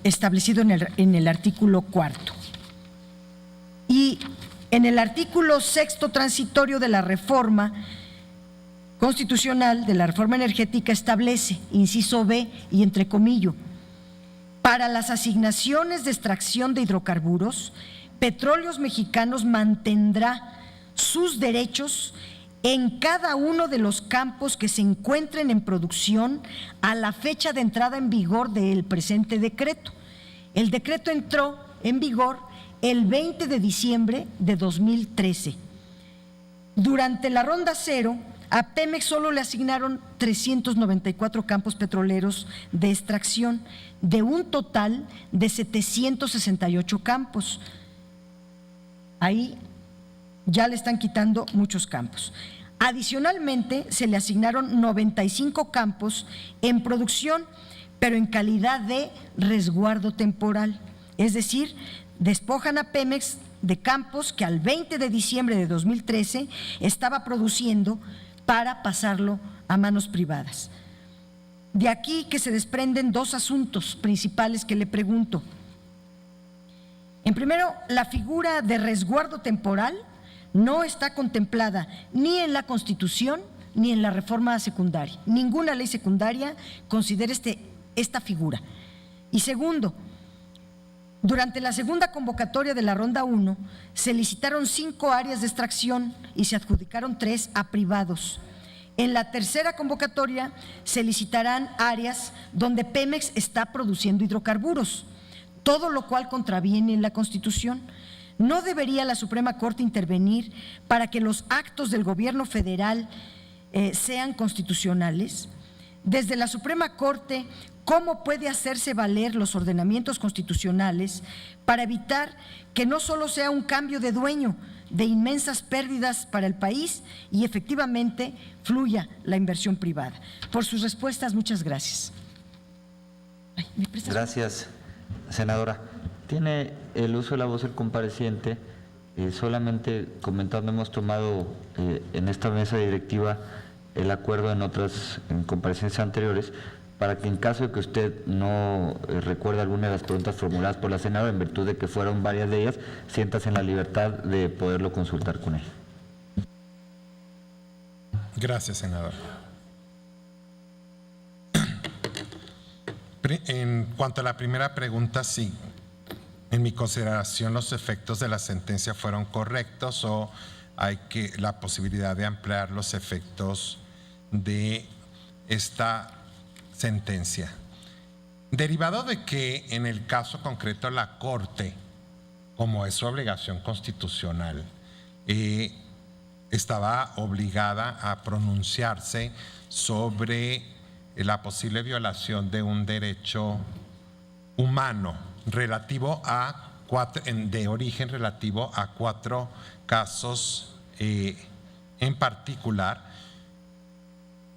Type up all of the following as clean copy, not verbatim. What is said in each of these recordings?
establecido en el artículo 4. Y en el artículo 6º transitorio de la reforma constitucional, de la reforma energética, establece, inciso B y entrecomillo, para las asignaciones de extracción de hidrocarburos, Petróleos Mexicanos mantendrá sus derechos en cada uno de los campos que se encuentren en producción a la fecha de entrada en vigor del presente decreto. El decreto entró en vigor el 20 de diciembre de 2013. Durante la ronda cero, a Pemex solo le asignaron 394 campos petroleros de extracción, de un total de 768 campos. Ahí ya le están quitando muchos campos. Adicionalmente, se le asignaron 95 campos en producción, pero en calidad de resguardo temporal. Es decir, despojan a Pemex de campos que al 20 de diciembre de 2013 estaba produciendo para pasarlo a manos privadas. De aquí que se desprenden dos asuntos principales que le pregunto. En primero, la figura de resguardo temporal no está contemplada ni en la Constitución ni en la reforma secundaria. Ninguna ley secundaria considera esta figura. Y segundo, durante la segunda convocatoria de la ronda 1 se licitaron 5 áreas de extracción y se adjudicaron 3 a privados. En la tercera convocatoria se licitarán áreas donde Pemex está produciendo hidrocarburos, todo lo cual contraviene la Constitución. ¿No debería la Suprema Corte intervenir para que los actos del gobierno federal sean constitucionales? Desde la Suprema Corte, ¿cómo puede hacerse valer los ordenamientos constitucionales para evitar que no solo sea un cambio de dueño de inmensas pérdidas para el país y efectivamente fluya la inversión privada? Por sus respuestas, muchas gracias. Gracias, senadora. Tiene el uso de la voz el compareciente. Solamente comentando, hemos tomado en esta mesa directiva el acuerdo en comparecencias anteriores para que en caso de que usted no recuerde alguna de las preguntas formuladas por la senadora, en virtud de que fueron varias de ellas, siéntase en la libertad de poderlo consultar con él. Gracias, senador. En cuanto a la primera pregunta, sí. En mi consideración, los efectos de la sentencia fueron correctos o hay la posibilidad de ampliar los efectos de esta sentencia. Derivado de que en el caso concreto la Corte, como es su obligación constitucional, estaba obligada a pronunciarse sobre la posible violación de un derecho humano de origen relativo a 4 casos en particular.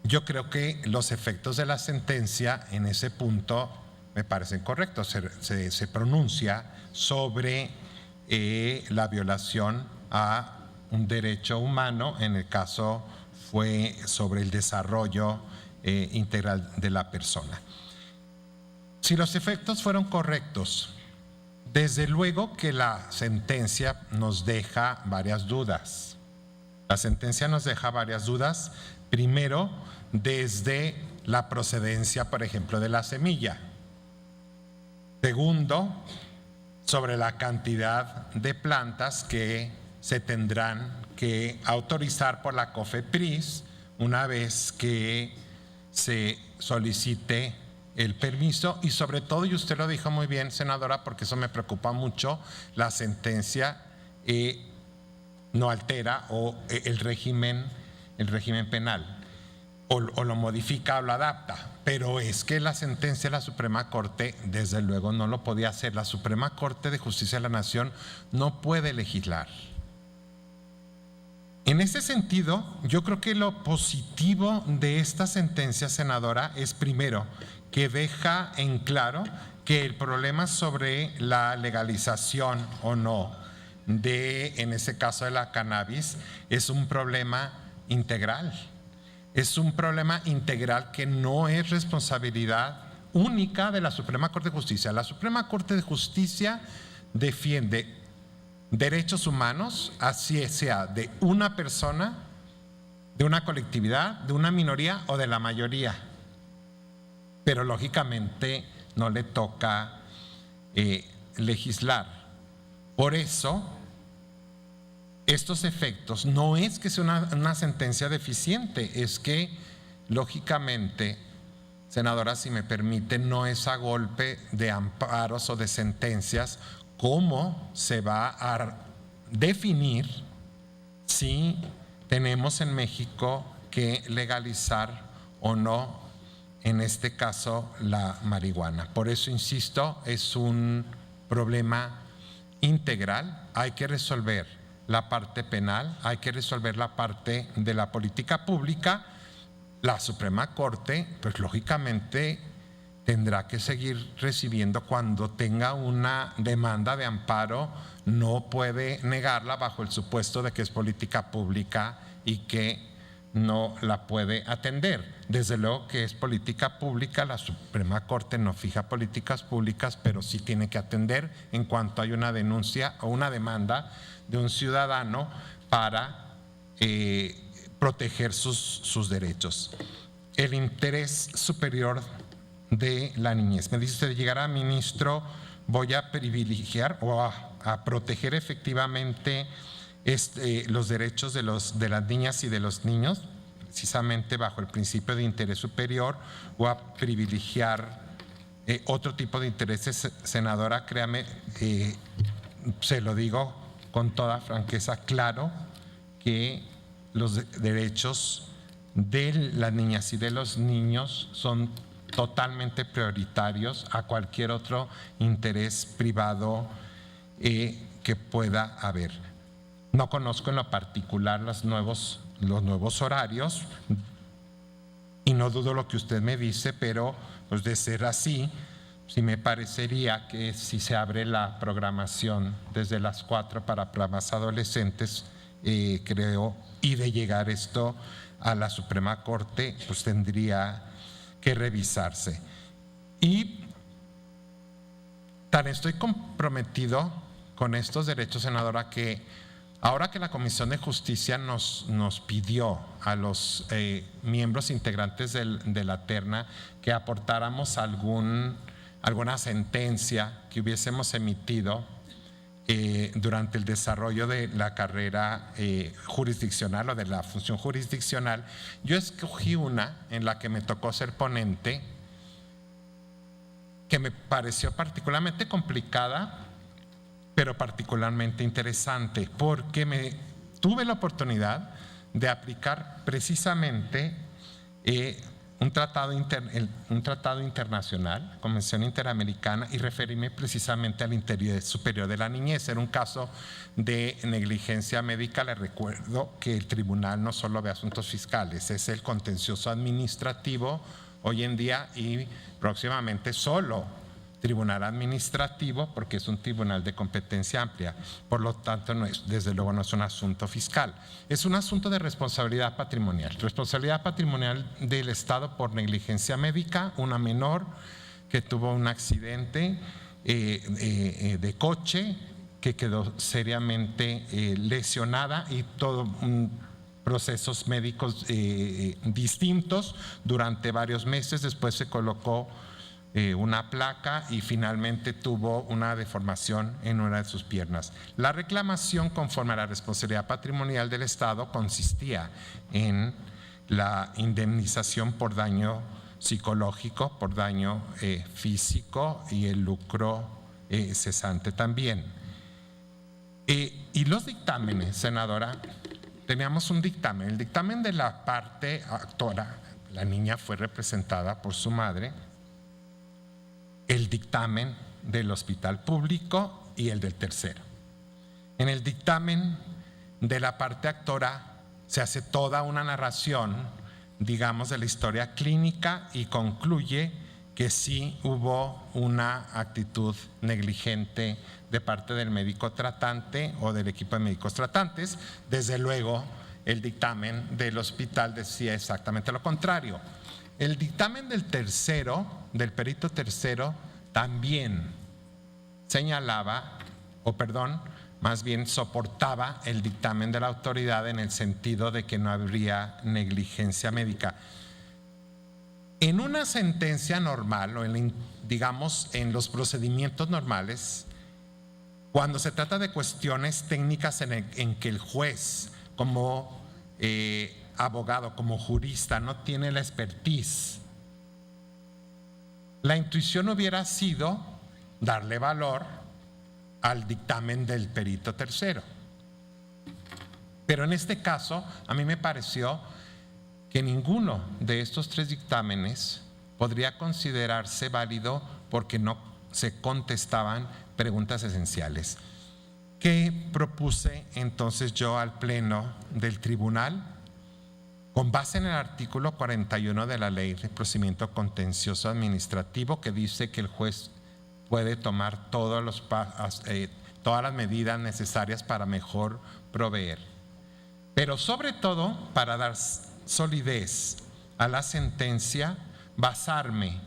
Yo creo que los efectos de la sentencia en ese punto me parecen correctos. Se pronuncia sobre la violación a un derecho humano, en el caso fue sobre el desarrollo integral de la persona. Si los efectos fueron correctos, desde luego que la sentencia nos deja varias dudas. La sentencia nos deja varias dudas, primero, desde la procedencia, por ejemplo, de la semilla. Segundo, sobre la cantidad de plantas que se tendrán que autorizar por la COFEPRIS una vez que se solicite el permiso, y sobre todo, y usted lo dijo muy bien, senadora, porque eso me preocupa mucho, la sentencia no altera el régimen penal, o lo modifica o lo adapta, pero es que la sentencia de la Suprema Corte desde luego no lo podía hacer. La Suprema Corte de Justicia de la Nación no puede legislar. En ese sentido, yo creo que lo positivo de esta sentencia, senadora, es primero que deja en claro que el problema sobre la legalización o no en ese caso de la cannabis, es un problema integral. Es un problema integral que no es responsabilidad única de la Suprema Corte de Justicia. La Suprema Corte de Justicia defiende derechos humanos, así sea de una persona, de una colectividad, de una minoría o de la mayoría. Pero lógicamente no le toca legislar. Por eso, estos efectos no es que sea una sentencia deficiente, es que lógicamente, senadora, si me permite, no es a golpe de amparos o de sentencias cómo se va a definir si tenemos en México que legalizar o no, en este caso, la marihuana. Por eso, insisto, es un problema integral. Hay que resolver la parte penal, hay que resolver la parte de la política pública. La Suprema Corte, pues lógicamente tendrá que seguir recibiendo cuando tenga una demanda de amparo, no puede negarla bajo el supuesto de que es política pública y que no la puede atender. Desde luego que es política pública, la Suprema Corte no fija políticas públicas, pero sí tiene que atender en cuanto hay una denuncia o una demanda de un ciudadano para proteger sus derechos. El interés superior de la niñez. Me dice usted, llegará ministro, voy a privilegiar o a proteger efectivamente los derechos de las niñas y de los niños, precisamente bajo el principio de interés superior, o a privilegiar otro tipo de intereses. Senadora, créame, se lo digo con toda franqueza, claro que los derechos de las niñas y de los niños son totalmente prioritarios a cualquier otro interés privado que pueda haber. No conozco en lo particular los nuevos horarios y no dudo lo que usted me dice, pero pues de ser así, sí me parecería que si se abre la programación desde las 4 para programas adolescentes, creo, y de llegar esto a la Suprema Corte, pues tendría que revisarse. Y tan estoy comprometido con estos derechos, senadora, que ahora que la Comisión de Justicia nos pidió a los miembros integrantes de la terna que aportáramos alguna sentencia que hubiésemos emitido durante el desarrollo de la carrera jurisdiccional o de la función jurisdiccional, yo escogí una en la que me tocó ser ponente, que me pareció particularmente complicada, pero particularmente interesante, porque tuve la oportunidad de aplicar precisamente un tratado internacional, Convención Interamericana, y referirme precisamente al interés superior de la niñez. Era un caso de negligencia médica. Le recuerdo que el tribunal no solo ve asuntos fiscales, es el contencioso administrativo hoy en día y próximamente solo tribunal administrativo, porque es un tribunal de competencia amplia. Por lo tanto, desde luego no es un asunto fiscal, es un asunto de responsabilidad patrimonial. Responsabilidad patrimonial del Estado por negligencia médica, una menor que tuvo un accidente de coche, que quedó seriamente lesionada y todo procesos médicos distintos durante varios meses. Después se colocó una placa y finalmente tuvo una deformación en una de sus piernas. La reclamación conforme a la responsabilidad patrimonial del Estado consistía en la indemnización por daño psicológico, por daño físico y el lucro cesante también. Y los dictámenes, senadora, teníamos un dictamen. El dictamen de la parte actora, la niña fue representada por su madre, el dictamen del hospital público y el del tercero. En el dictamen de la parte actora se hace toda una narración, digamos, de la historia clínica y concluye que sí hubo una actitud negligente de parte del médico tratante o del equipo de médicos tratantes. Desde luego, el dictamen del hospital decía exactamente lo contrario. El dictamen del tercero del perito tercero también señalaba, más bien soportaba el dictamen de la autoridad en el sentido de que no habría negligencia médica. En una sentencia normal, o digamos en los procedimientos normales, cuando se trata de cuestiones técnicas en que el juez, como abogado, como jurista, no tiene la expertise, la intuición hubiera sido darle valor al dictamen del perito tercero. Pero en este caso, a mí me pareció que ninguno de estos tres dictámenes podría considerarse válido porque no se contestaban preguntas esenciales. ¿Qué propuse entonces yo al Pleno del Tribunal? Con base en el artículo 41 de la Ley de Procedimiento Contencioso Administrativo, que dice que el juez puede tomar todas las medidas necesarias para mejor proveer, pero sobre todo para dar solidez a la sentencia, basarme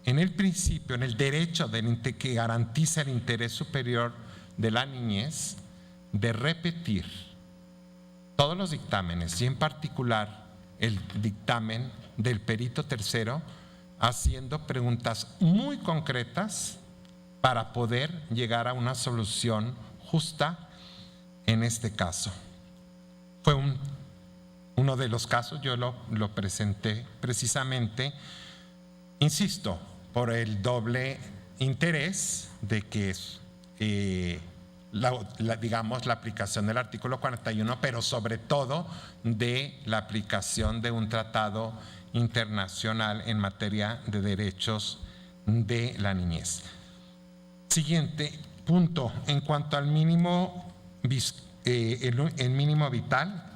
en el principio, en el derecho que garantiza el interés superior de la niñez, de repetir todos los dictámenes y en particular el dictamen del perito tercero, haciendo preguntas muy concretas para poder llegar a una solución justa en este caso. Fue uno de los casos, yo lo presenté precisamente, insisto, por el doble interés de que digamos la aplicación del artículo 41, pero sobre todo de la aplicación de un tratado internacional en materia de derechos de la niñez. Siguiente punto, en cuanto al mínimo, el mínimo vital,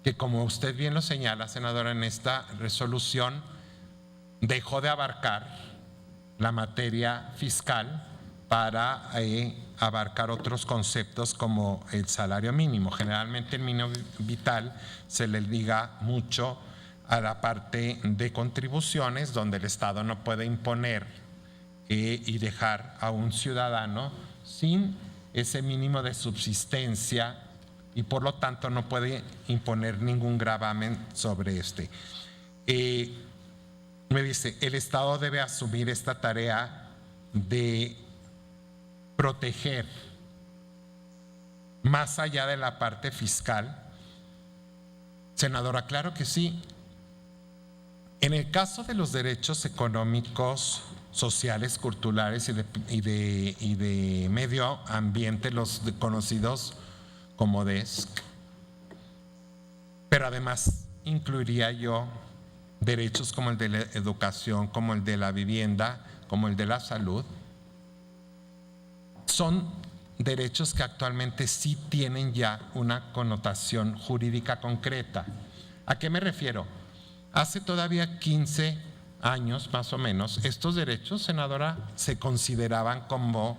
que como usted bien lo señala, senadora, en esta resolución dejó de abarcar la materia fiscal para abarcar otros conceptos como el salario mínimo. Generalmente el mínimo vital se le liga mucho a la parte de contribuciones, donde el Estado no puede imponer y dejar a un ciudadano sin ese mínimo de subsistencia y por lo tanto no puede imponer ningún gravamen sobre este. Me dice, el Estado debe asumir esta tarea de proteger más allá de la parte fiscal. Senadora, claro que sí. En el caso de los derechos económicos, sociales, culturales y de medio ambiente, los conocidos como DESC, pero además incluiría yo derechos como el de la educación, como el de la vivienda, como el de la salud. Son derechos que actualmente sí tienen ya una connotación jurídica concreta. ¿A qué me refiero? Hace todavía 15 años más o menos, estos derechos, senadora, se consideraban como,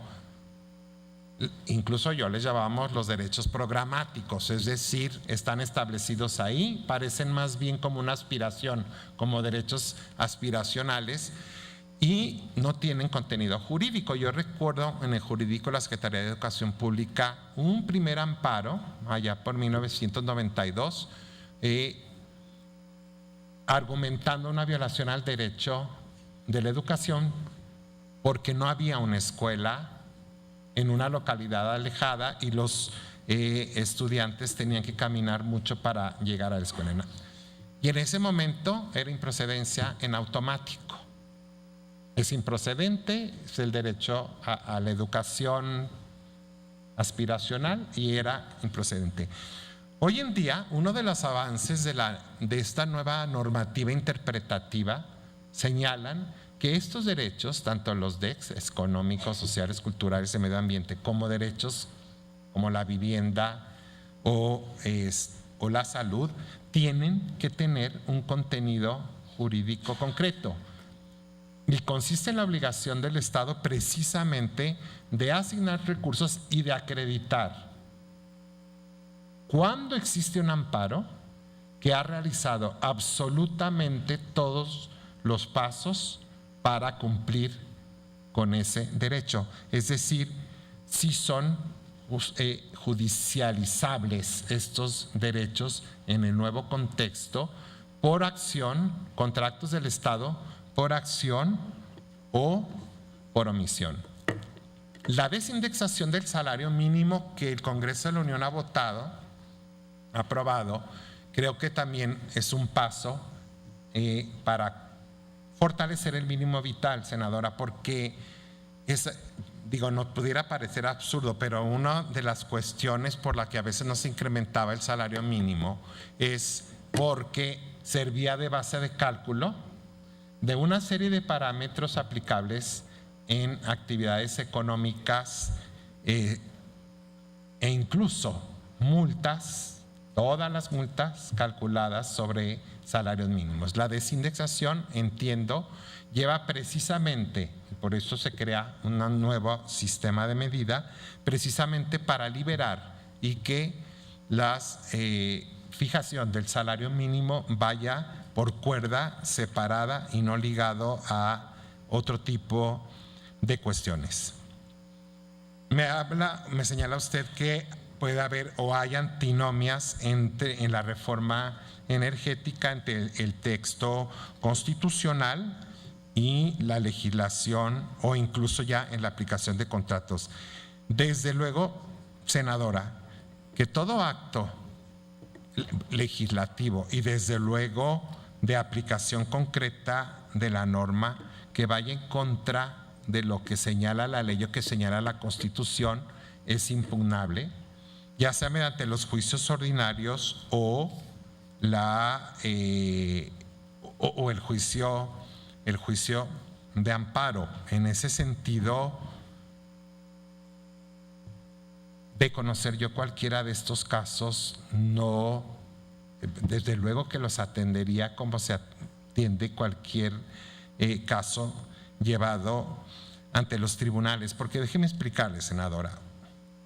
incluso yo les llamábamos los derechos programáticos, es decir, están establecidos ahí, parecen más bien como una aspiración, como derechos aspiracionales y no tienen contenido jurídico. Yo recuerdo en el jurídico de la Secretaría de Educación Pública un primer amparo allá por 1992, argumentando una violación al derecho de la educación porque no había una escuela en una localidad alejada y los estudiantes tenían que caminar mucho para llegar a la escuela. Y en ese momento era improcedencia en automático. Es improcedente, es el derecho a la educación aspiracional y era improcedente. Hoy en día, uno de los avances de esta nueva normativa interpretativa señalan que estos derechos, tanto los DECs, económicos, sociales, culturales, de medio ambiente, como derechos como la vivienda o la salud, tienen que tener un contenido jurídico concreto. Y consiste en la obligación del Estado precisamente de asignar recursos y de acreditar cuando existe un amparo que ha realizado absolutamente todos los pasos para cumplir con ese derecho. Es decir, si son judicializables estos derechos en el nuevo contexto por acción, contra actos del Estado, por acción o por omisión. La desindexación del salario mínimo que el Congreso de la Unión ha aprobado, creo que también es un paso para fortalecer el mínimo vital, senadora, porque no pudiera parecer absurdo, pero una de las cuestiones por la que a veces no se incrementaba el salario mínimo es porque servía de base de cálculo de una serie de parámetros aplicables en actividades económicas e incluso multas, todas las multas calculadas sobre salarios mínimos. La desindexación, entiendo, lleva precisamente, por eso se crea un nuevo sistema de medida, precisamente para liberar y que la fijación del salario mínimo vaya por cuerda separada y no ligado a otro tipo de cuestiones. Me señala usted que puede haber o hay antinomias en la reforma energética entre el texto constitucional y la legislación o incluso ya en la aplicación de contratos. Desde luego, senadora, que todo acto legislativo y desde luego de aplicación concreta de la norma que vaya en contra de lo que señala la ley o que señala la Constitución es impugnable, ya sea mediante los juicios ordinarios o el juicio de amparo. En ese sentido, de conocer yo cualquiera de estos casos, no, desde luego que los atendería como se atiende cualquier caso llevado ante los tribunales, porque déjeme explicarle, senadora,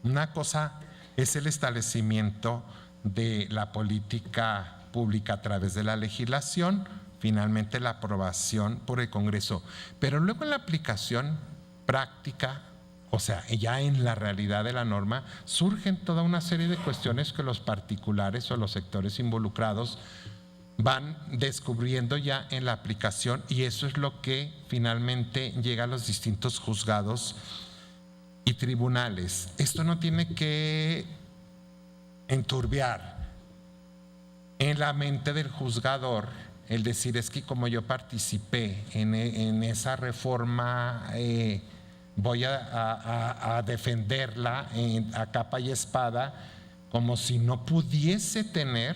una cosa es el establecimiento de la política pública a través de la legislación, finalmente la aprobación por el Congreso, pero luego en la aplicación práctica, o sea, ya en la realidad de la norma, surgen toda una serie de cuestiones que los particulares o los sectores involucrados van descubriendo ya en la aplicación, y eso es lo que finalmente llega a los distintos juzgados y tribunales. Esto no tiene que enturbiar en la mente del juzgador el decir es que como yo participé en esa reforma, voy a defenderla a capa y espada, como si no pudiese tener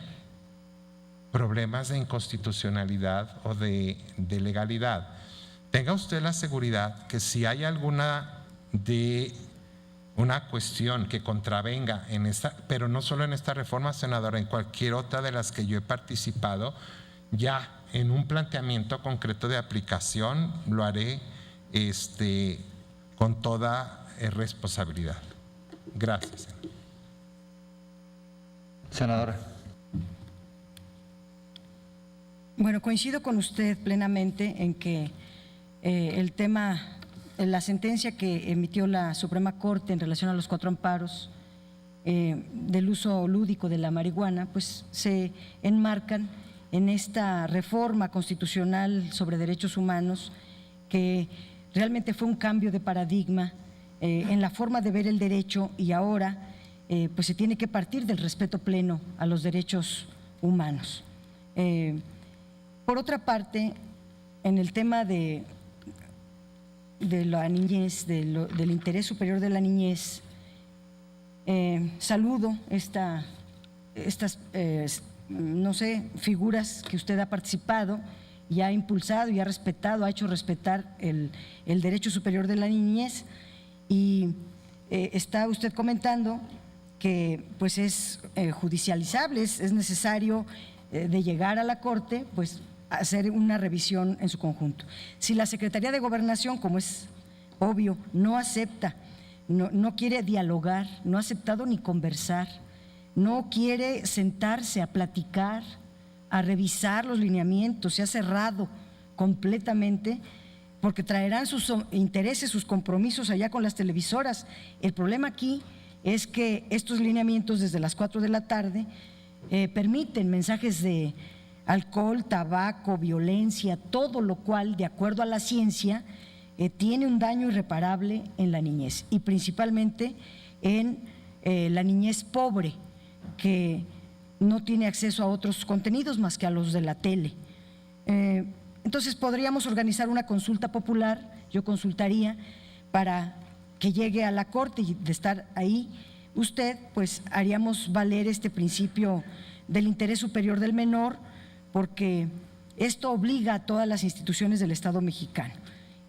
problemas de inconstitucionalidad o de legalidad. Tenga usted la seguridad que si hay una cuestión que contravenga en esta, pero no solo en esta reforma, senadora, en cualquier otra de las que yo he participado, ya en un planteamiento concreto de aplicación lo haré con toda responsabilidad. Gracias. Senadora. Bueno, coincido con usted plenamente en que el tema, la sentencia que emitió la Suprema Corte en relación a los 4 amparos del uso lúdico de la marihuana, pues se enmarcan en esta reforma constitucional sobre derechos humanos que realmente fue un cambio de paradigma en la forma de ver el derecho, y ahora pues se tiene que partir del respeto pleno a los derechos humanos. Por otra parte, en el tema de la niñez, del interés superior de la niñez, saludo estas figuras que usted ha participado y ha impulsado y ha respetado, ha hecho respetar el derecho superior de la niñez, y está usted comentando que pues es judicializable, es necesario de llegar a la Corte, pues hacer una revisión en su conjunto. Si la Secretaría de Gobernación, como es obvio, no acepta, no quiere dialogar, no ha aceptado ni conversar, no quiere sentarse a platicar, a revisar los lineamientos, se ha cerrado completamente, porque traerán sus intereses, sus compromisos allá con las televisoras. El problema aquí es que estos lineamientos desde las 4 de la tarde permiten mensajes de alcohol, tabaco, violencia, todo lo cual, de acuerdo a la ciencia, tiene un daño irreparable en la niñez y principalmente en la niñez pobre, que no tiene acceso a otros contenidos más que a los de la tele. Entonces podríamos organizar una consulta popular, yo consultaría para que llegue a la Corte y de estar ahí usted, pues haríamos valer este principio del interés superior del menor, porque esto obliga a todas las instituciones del Estado mexicano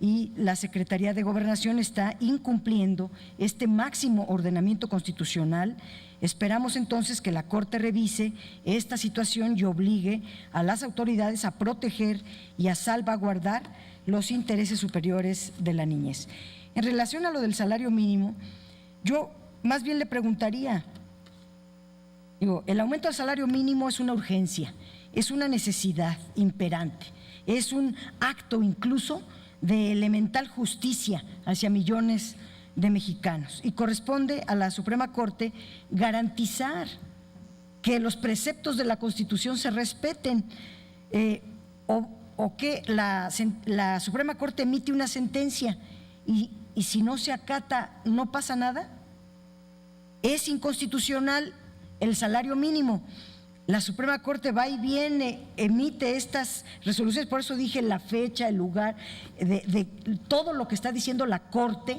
y la Secretaría de Gobernación está incumpliendo este máximo ordenamiento constitucional. Esperamos entonces que la Corte revise esta situación y obligue a las autoridades a proteger y a salvaguardar los intereses superiores de la niñez. En relación a lo del salario mínimo, yo más bien le preguntaría, el aumento del salario mínimo es una urgencia, es una necesidad imperante, es un acto incluso de elemental justicia hacia millones de mexicanos y corresponde a la Suprema Corte garantizar que los preceptos de la Constitución se respeten o que la Suprema Corte emite una sentencia y si no se acata no pasa nada. Es inconstitucional el salario mínimo. La Suprema Corte va y viene, emite estas resoluciones, por eso dije la fecha, el lugar, de todo lo que está diciendo la Corte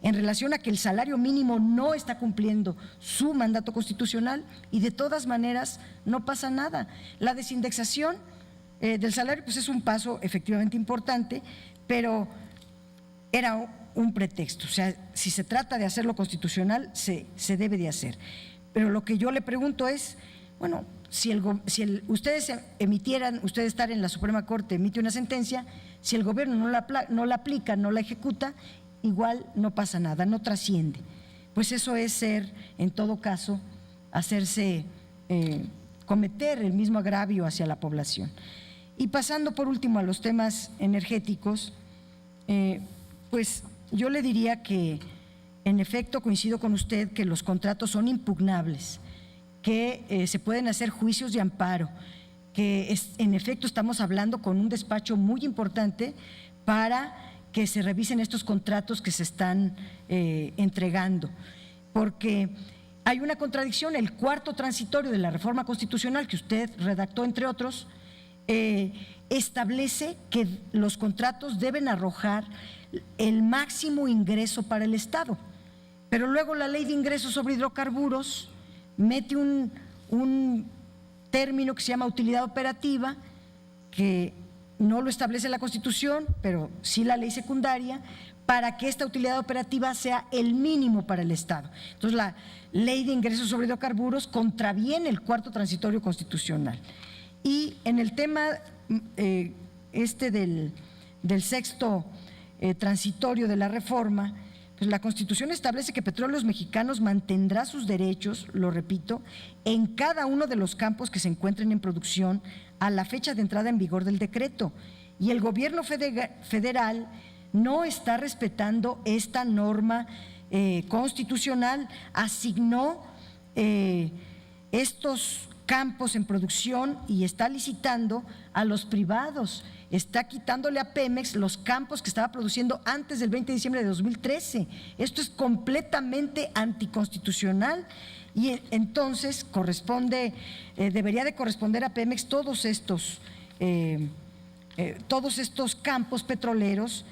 en relación a que el salario mínimo no está cumpliendo su mandato constitucional y de todas maneras no pasa nada. La desindexación del salario pues es un paso efectivamente importante, pero era un pretexto. O sea, si se trata de hacerlo constitucional, se debe de hacer. Pero lo que yo le pregunto es, bueno, si ustedes emitieran, ustedes estar en la Suprema Corte, emite una sentencia, si el gobierno no la aplica, no la ejecuta, igual no pasa nada, no trasciende. Pues eso es ser, en todo caso, hacerse, cometer el mismo agravio hacia la población. Y pasando por último a los temas energéticos, pues yo le diría que en efecto coincido con usted que los contratos son impugnables, que se pueden hacer juicios de amparo, que en efecto estamos hablando con un despacho muy importante para que se revisen estos contratos que se están entregando, porque hay una contradicción. El cuarto transitorio de la reforma constitucional que usted redactó, entre otros, establece que los contratos deben arrojar el máximo ingreso para el Estado, pero luego la Ley de Ingresos sobre Hidrocarburos mete un término que se llama utilidad operativa, que no lo establece la Constitución, pero sí la ley secundaria, para que esta utilidad operativa sea el mínimo para el Estado. Entonces, la Ley de Ingresos sobre Hidrocarburos contraviene el cuarto transitorio constitucional. Y en el tema del sexto transitorio de la reforma, pues la Constitución establece que Petróleos Mexicanos mantendrá sus derechos, lo repito, en cada uno de los campos que se encuentren en producción a la fecha de entrada en vigor del decreto. Y el gobierno federal no está respetando esta norma constitucional, asignó estos campos en producción y está licitando a los privados, está quitándole a Pemex los campos que estaba produciendo antes del 20 de diciembre de 2013. Esto es completamente anticonstitucional y entonces debería de corresponder a Pemex todos estos campos petroleros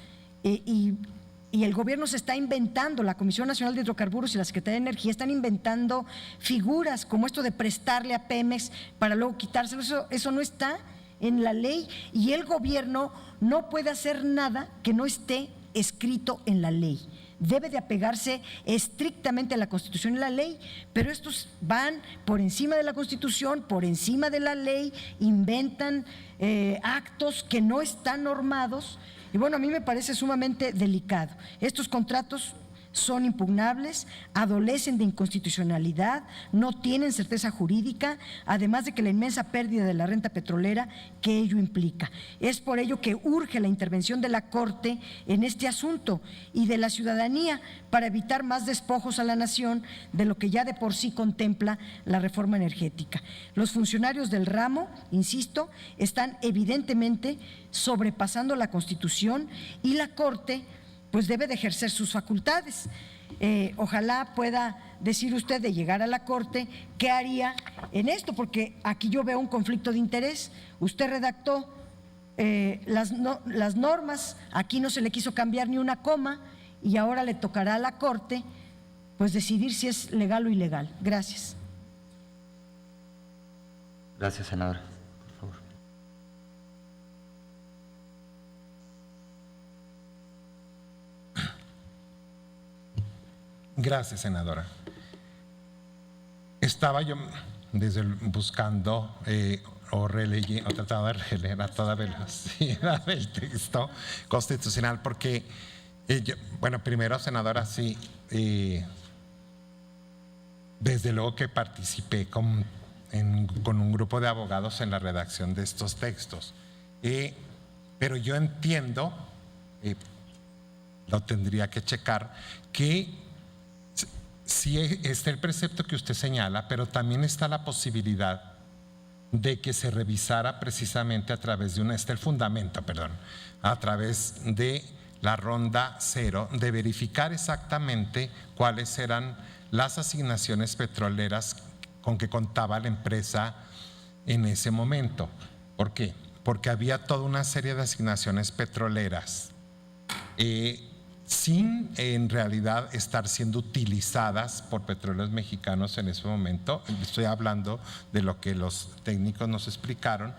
y el gobierno se está inventando, la Comisión Nacional de Hidrocarburos y la Secretaría de Energía están inventando figuras como esto de prestarle a Pemex para luego quitárselo. Eso no está en la ley y el gobierno no puede hacer nada que no esté escrito en la ley. Debe de apegarse estrictamente a la Constitución y la ley, pero estos van por encima de la Constitución, por encima de la ley, inventan actos que no están normados. Y bueno, a mí me parece sumamente delicado. Estos contratos son impugnables, adolecen de inconstitucionalidad, no tienen certeza jurídica, además de que la inmensa pérdida de la renta petrolera que ello implica. Es por ello que urge la intervención de la Corte en este asunto y de la ciudadanía para evitar más despojos a la nación de lo que ya de por sí contempla la reforma energética. Los funcionarios del ramo, insisto, están evidentemente sobrepasando la Constitución y la Corte pues debe de ejercer sus facultades. Ojalá pueda decir usted, de llegar a la Corte, qué haría en esto, porque aquí yo veo un conflicto de interés. Usted redactó las normas, aquí no se le quiso cambiar ni una coma y ahora le tocará a la Corte pues decidir si es legal o ilegal. Gracias. Gracias, senadora. Por favor. Gracias, senadora. Estaba yo buscando o tratando de releer a toda velocidad el texto constitucional, porque, bueno, primero, senadora, sí, desde luego que participé con un grupo de abogados en la redacción de estos textos, pero yo entiendo, lo tendría que checar, que sí está el precepto que usted señala, pero también está la posibilidad de que se revisara precisamente a través de el fundamento, a través de la ronda cero, de verificar exactamente cuáles eran las asignaciones petroleras con que contaba la empresa en ese momento. ¿Por qué? Porque había toda una serie de asignaciones petroleras sin en realidad estar siendo utilizadas por Petróleos Mexicanos en ese momento. Estoy hablando de lo que los técnicos nos explicaron,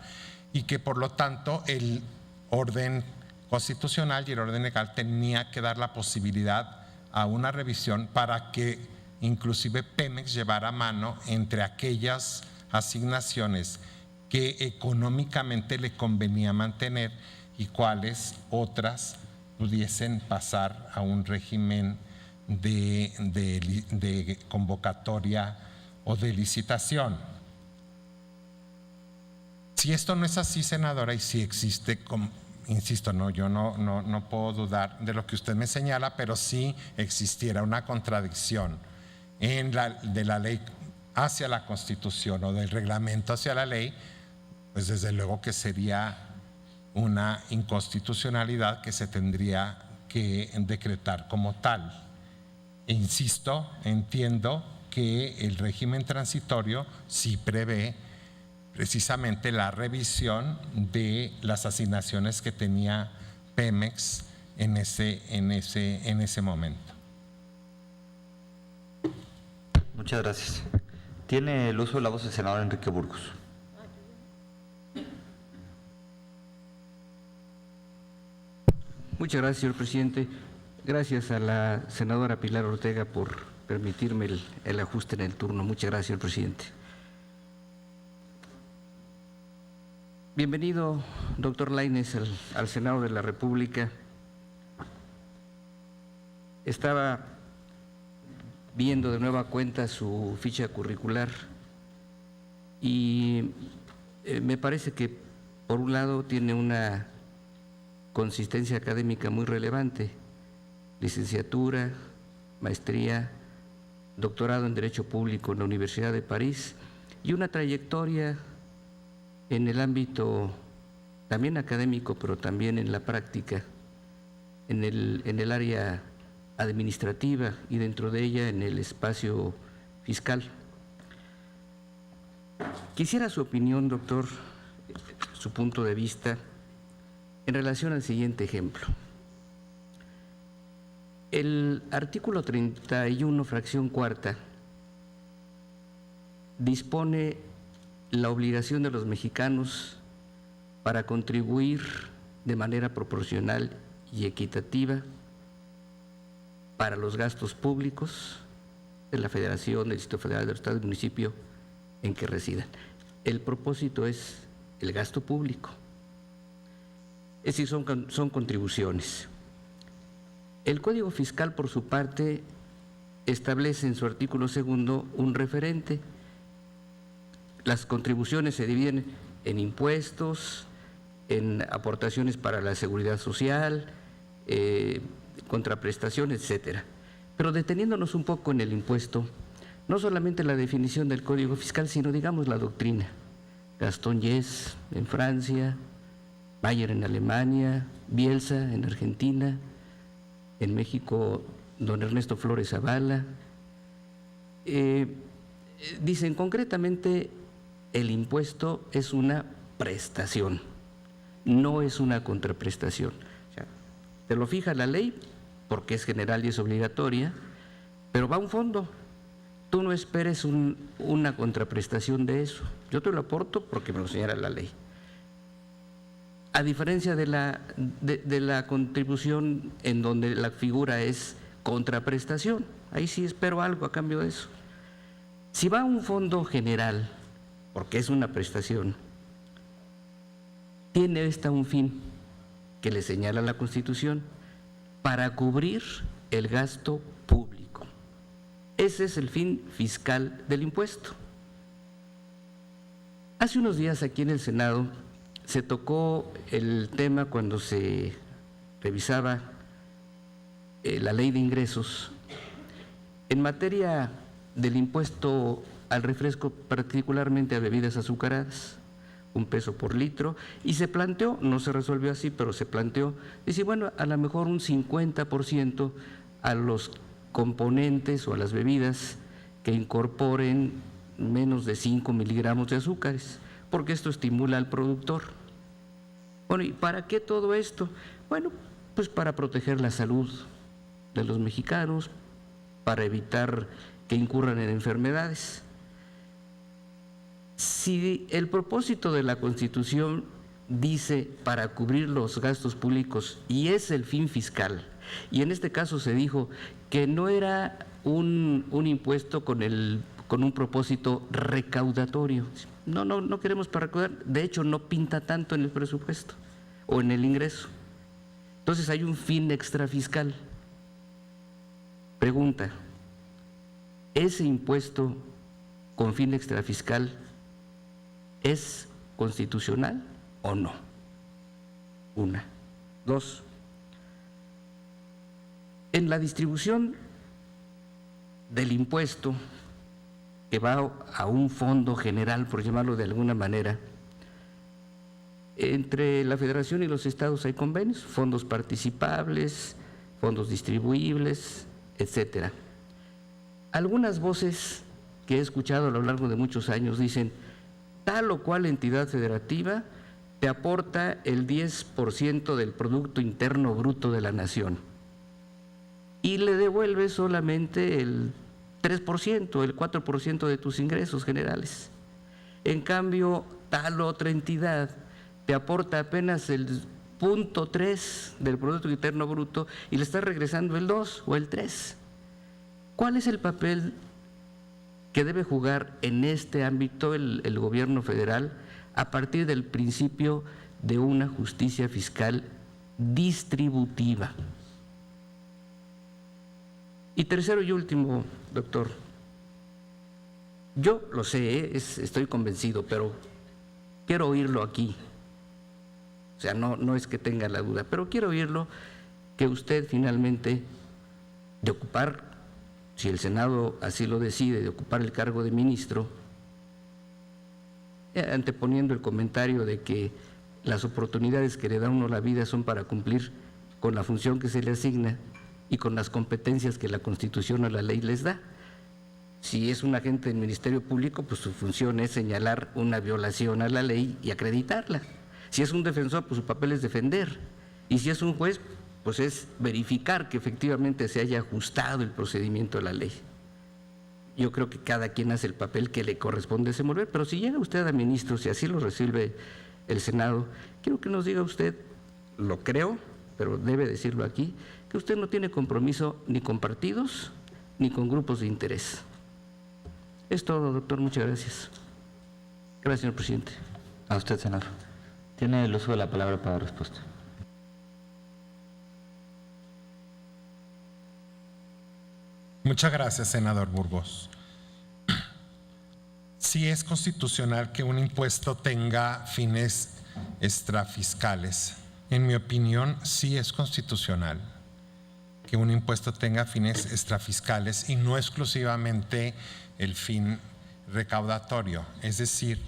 y que por lo tanto el orden constitucional y el orden legal tenía que dar la posibilidad a una revisión para que inclusive Pemex llevara mano entre aquellas asignaciones que económicamente le convenía mantener y cuáles otras pudiesen pasar a un régimen de convocatoria o de licitación. Si esto no es así, senadora, y si existe, insisto, yo no puedo dudar de lo que usted me señala, pero si existiera una contradicción de la ley hacia la Constitución o del reglamento hacia la ley, pues desde luego que sería una inconstitucionalidad que se tendría que decretar como tal. E insisto, entiendo que el régimen transitorio sí prevé precisamente la revisión de las asignaciones que tenía Pemex en ese momento. Muchas gracias. Tiene el uso de la voz el senador Enrique Burgos. Muchas gracias, señor presidente. Gracias a la senadora Pilar Ortega por permitirme el ajuste en el turno. Muchas gracias, señor presidente. Bienvenido, doctor Lainez, al Senado de la República. Estaba viendo de nueva cuenta su ficha curricular y me parece que, por un lado, tiene una consistencia académica muy relevante: licenciatura, maestría, doctorado en Derecho Público en la Universidad de París y una trayectoria en el ámbito también académico, pero también en la práctica, en el área administrativa y dentro de ella en el espacio fiscal. Quisiera su opinión, doctor, su punto de vista en relación al siguiente ejemplo. El artículo 31, fracción cuarta, dispone la obligación de los mexicanos para contribuir de manera proporcional y equitativa para los gastos públicos de la Federación, del Distrito Federal, del Estado y municipio en que residan. El propósito es el gasto público, es decir, son contribuciones. El Código Fiscal, por su parte, establece en su artículo 2 un referente. Las contribuciones se dividen en impuestos, en aportaciones para la seguridad social, contraprestaciones, etcétera. Pero deteniéndonos un poco en el impuesto, no solamente la definición del Código Fiscal, sino digamos la doctrina. Gastón Yes en Francia, Bayer en Alemania, Bielsa en Argentina, en México don Ernesto Flores Zavala. Dicen concretamente el impuesto es una prestación, no es una contraprestación. O sea, te lo fija la ley porque es general y es obligatoria, pero va a un fondo. Tú no esperes una contraprestación de eso. Yo te lo aporto porque me lo señala la ley. A diferencia de la contribución en donde la figura es contraprestación, ahí sí espero algo a cambio de eso. Si va a un fondo general, porque es una prestación, tiene esta un fin que le señala la Constitución, para cubrir el gasto público. Ese es el fin fiscal del impuesto. Hace unos días aquí en el Senado se tocó el tema cuando se revisaba la ley de ingresos en materia del impuesto al refresco, particularmente a bebidas azucaradas, 1 peso por litro, y se planteó, no se resolvió así, pero se planteó, dice, bueno, a lo mejor un 50% a los componentes o a las bebidas que incorporen menos de 5 miligramos de azúcares, porque esto estimula al productor. Bueno, ¿y para qué todo esto? Bueno, pues para proteger la salud de los mexicanos, para evitar que incurran en enfermedades. Si el propósito de la Constitución dice para cubrir los gastos públicos y es el fin fiscal, y en este caso se dijo que no era un impuesto con un propósito recaudatorio. No queremos para recaudar, de hecho no pinta tanto en el presupuesto o en el ingreso. Entonces hay un fin extrafiscal. Pregunta, ¿ese impuesto con fin extrafiscal es constitucional o no? 1. 2. En la distribución del impuesto que va a un fondo general, por llamarlo de alguna manera, entre la Federación y los estados hay convenios, fondos participables, fondos distribuibles, etcétera. Algunas voces que he escuchado a lo largo de muchos años dicen, tal o cual entidad federativa te aporta el 10% del Producto Interno Bruto de la nación y le devuelve solamente el 3%, el 4% de tus ingresos generales. En cambio, tal otra entidad te aporta apenas el 0.3 del Producto Interno Bruto y le estás regresando el 2 o el 3. ¿Cuál es el papel que debe jugar en este ámbito el gobierno federal a partir del principio de una justicia fiscal distributiva? Y tercero y último, doctor, yo lo sé, estoy convencido, pero quiero oírlo aquí. O sea, no es que tenga la duda, pero quiero oírlo, que usted finalmente, de ocupar, si el Senado así lo decide, de ocupar el cargo de ministro, anteponiendo el comentario de que las oportunidades que le da uno la vida son para cumplir con la función que se le asigna y con las competencias que la Constitución o la ley les da. Si es un agente del Ministerio Público, pues su función es señalar una violación a la ley y acreditarla. Si es un defensor, pues su papel es defender. Y si es un juez, pues es verificar que efectivamente se haya ajustado el procedimiento a la ley. Yo creo que cada quien hace el papel que le corresponde desenvolver, pero si llega usted a ministro, si así lo recibe el Senado, quiero que nos diga usted, lo creo, pero debe decirlo aquí, que usted no tiene compromiso ni con partidos ni con grupos de interés. Es todo, doctor, muchas gracias. Gracias, señor presidente. A usted, senador. Tiene el uso de la palabra para respuesta. Muchas gracias, senador Burgos. Sí es constitucional que un impuesto tenga fines extrafiscales. En mi opinión, sí es constitucional que un impuesto tenga fines extrafiscales y no exclusivamente el fin recaudatorio. Es decir,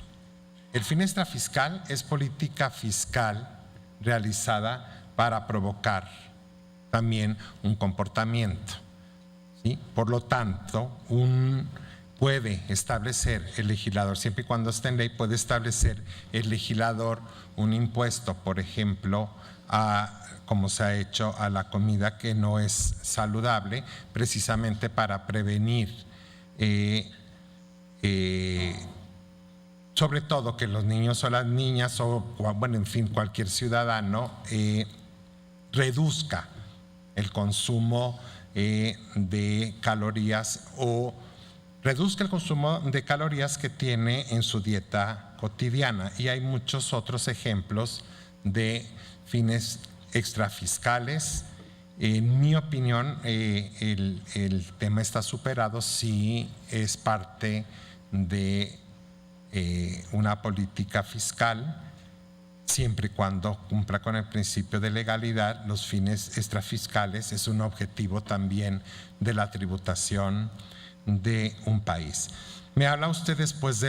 el fin extrafiscal es política fiscal realizada para provocar también un comportamiento, ¿sí? Por lo tanto, puede establecer el legislador, siempre y cuando esté en ley, puede establecer el legislador un impuesto, por ejemplo, como se ha hecho a la comida que no es saludable, precisamente para prevenir, sobre todo que los niños o las niñas, o bueno, en fin, cualquier ciudadano reduzca el consumo de calorías o reduzca el consumo de calorías que tiene en su dieta cotidiana. Y hay muchos otros ejemplos de fines extrafiscales. En mi opinión, el tema está superado si es parte de una política fiscal, siempre y cuando cumpla con el principio de legalidad. Los fines extrafiscales es un objetivo también de la tributación de un país. Me habla usted después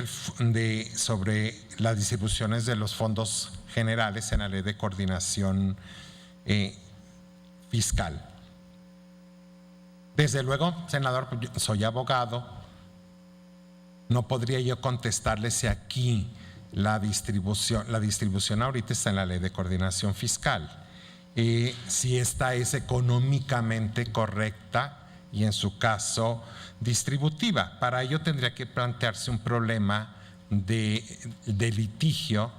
sobre las distribuciones de los fondos generales en la Ley de Coordinación Fiscal. Desde luego, senador, soy abogado, no podría yo contestarle si aquí la distribución ahorita está en la Ley de Coordinación Fiscal, si esta es económicamente correcta y en su caso distributiva. Para ello tendría que plantearse un problema de litigio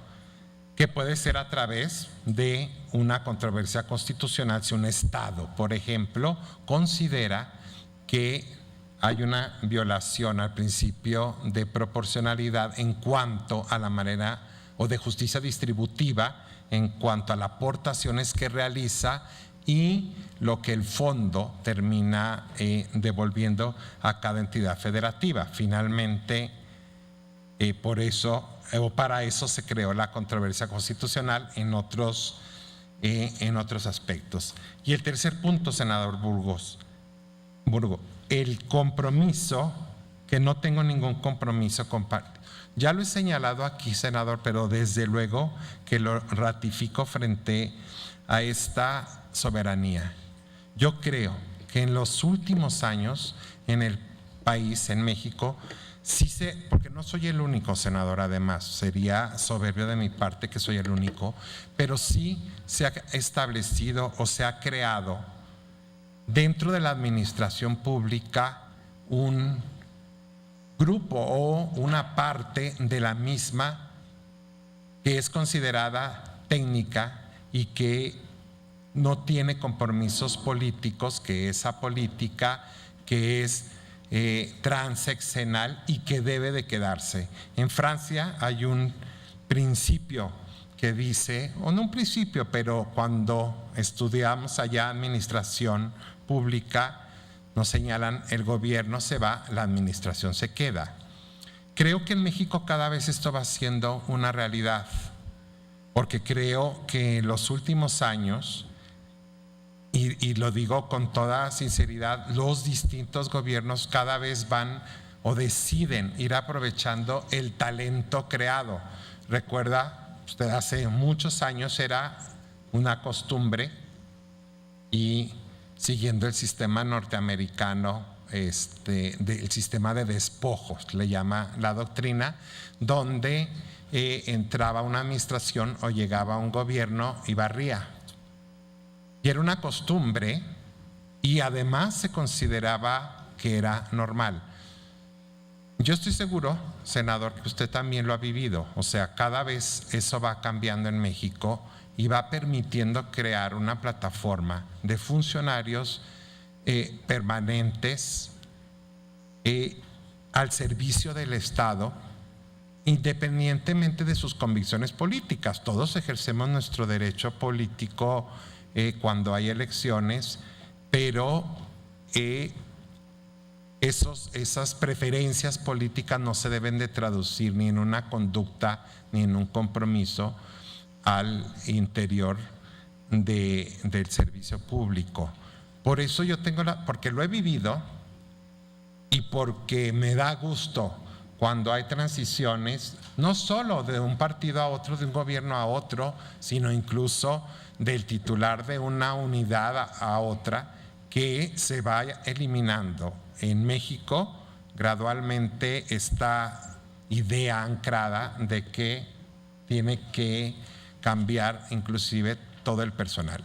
que puede ser a través de una controversia constitucional si un Estado, por ejemplo, considera que hay una violación al principio de proporcionalidad en cuanto a la manera, o de justicia distributiva en cuanto a las aportaciones que realiza y lo que el fondo termina devolviendo a cada entidad federativa. Finalmente, por eso o para eso se creó la controversia constitucional en otros aspectos. Y el tercer punto, senador Burgo, el compromiso, que no tengo ningún compromiso con parte. Ya lo he señalado aquí, senador, pero desde luego que lo ratifico frente a esta soberanía. Yo creo que en los últimos años en el país, en México, porque no soy el único, senador, además, sería soberbio de mi parte que soy el único, pero sí se ha establecido o se ha creado dentro de la administración pública un grupo o una parte de la misma que es considerada técnica y que no tiene compromisos políticos, que es apolítica, que es transeccional y que debe de quedarse. En Francia hay un principio que dice, o no un principio, pero cuando estudiamos allá administración pública, nos señalan, el gobierno se va, la administración se queda. Creo que en México cada vez esto va siendo una realidad, porque creo que en los últimos años, y lo digo con toda sinceridad, los distintos gobiernos cada vez van o deciden ir aprovechando el talento creado. Recuerda, usted hace muchos años era una costumbre, y siguiendo el sistema norteamericano, del sistema de despojos, le llama la doctrina, donde entraba una administración o llegaba un gobierno y barría. Y era una costumbre y además se consideraba que era normal. Yo estoy seguro, senador, que usted también lo ha vivido. O sea, cada vez eso va cambiando en México y va permitiendo crear una plataforma de funcionarios permanentes al servicio del Estado, independientemente de sus convicciones políticas. Todos ejercemos nuestro derecho político cuando hay elecciones, pero esas preferencias políticas no se deben de traducir ni en una conducta ni en un compromiso al interior del servicio público. Por eso yo tengo porque lo he vivido y porque me da gusto cuando hay transiciones, no solo de un partido a otro, de un gobierno a otro, sino incluso del titular de una unidad a otra, que se vaya eliminando en México gradualmente esta idea ancrada de que tiene que cambiar inclusive todo el personal.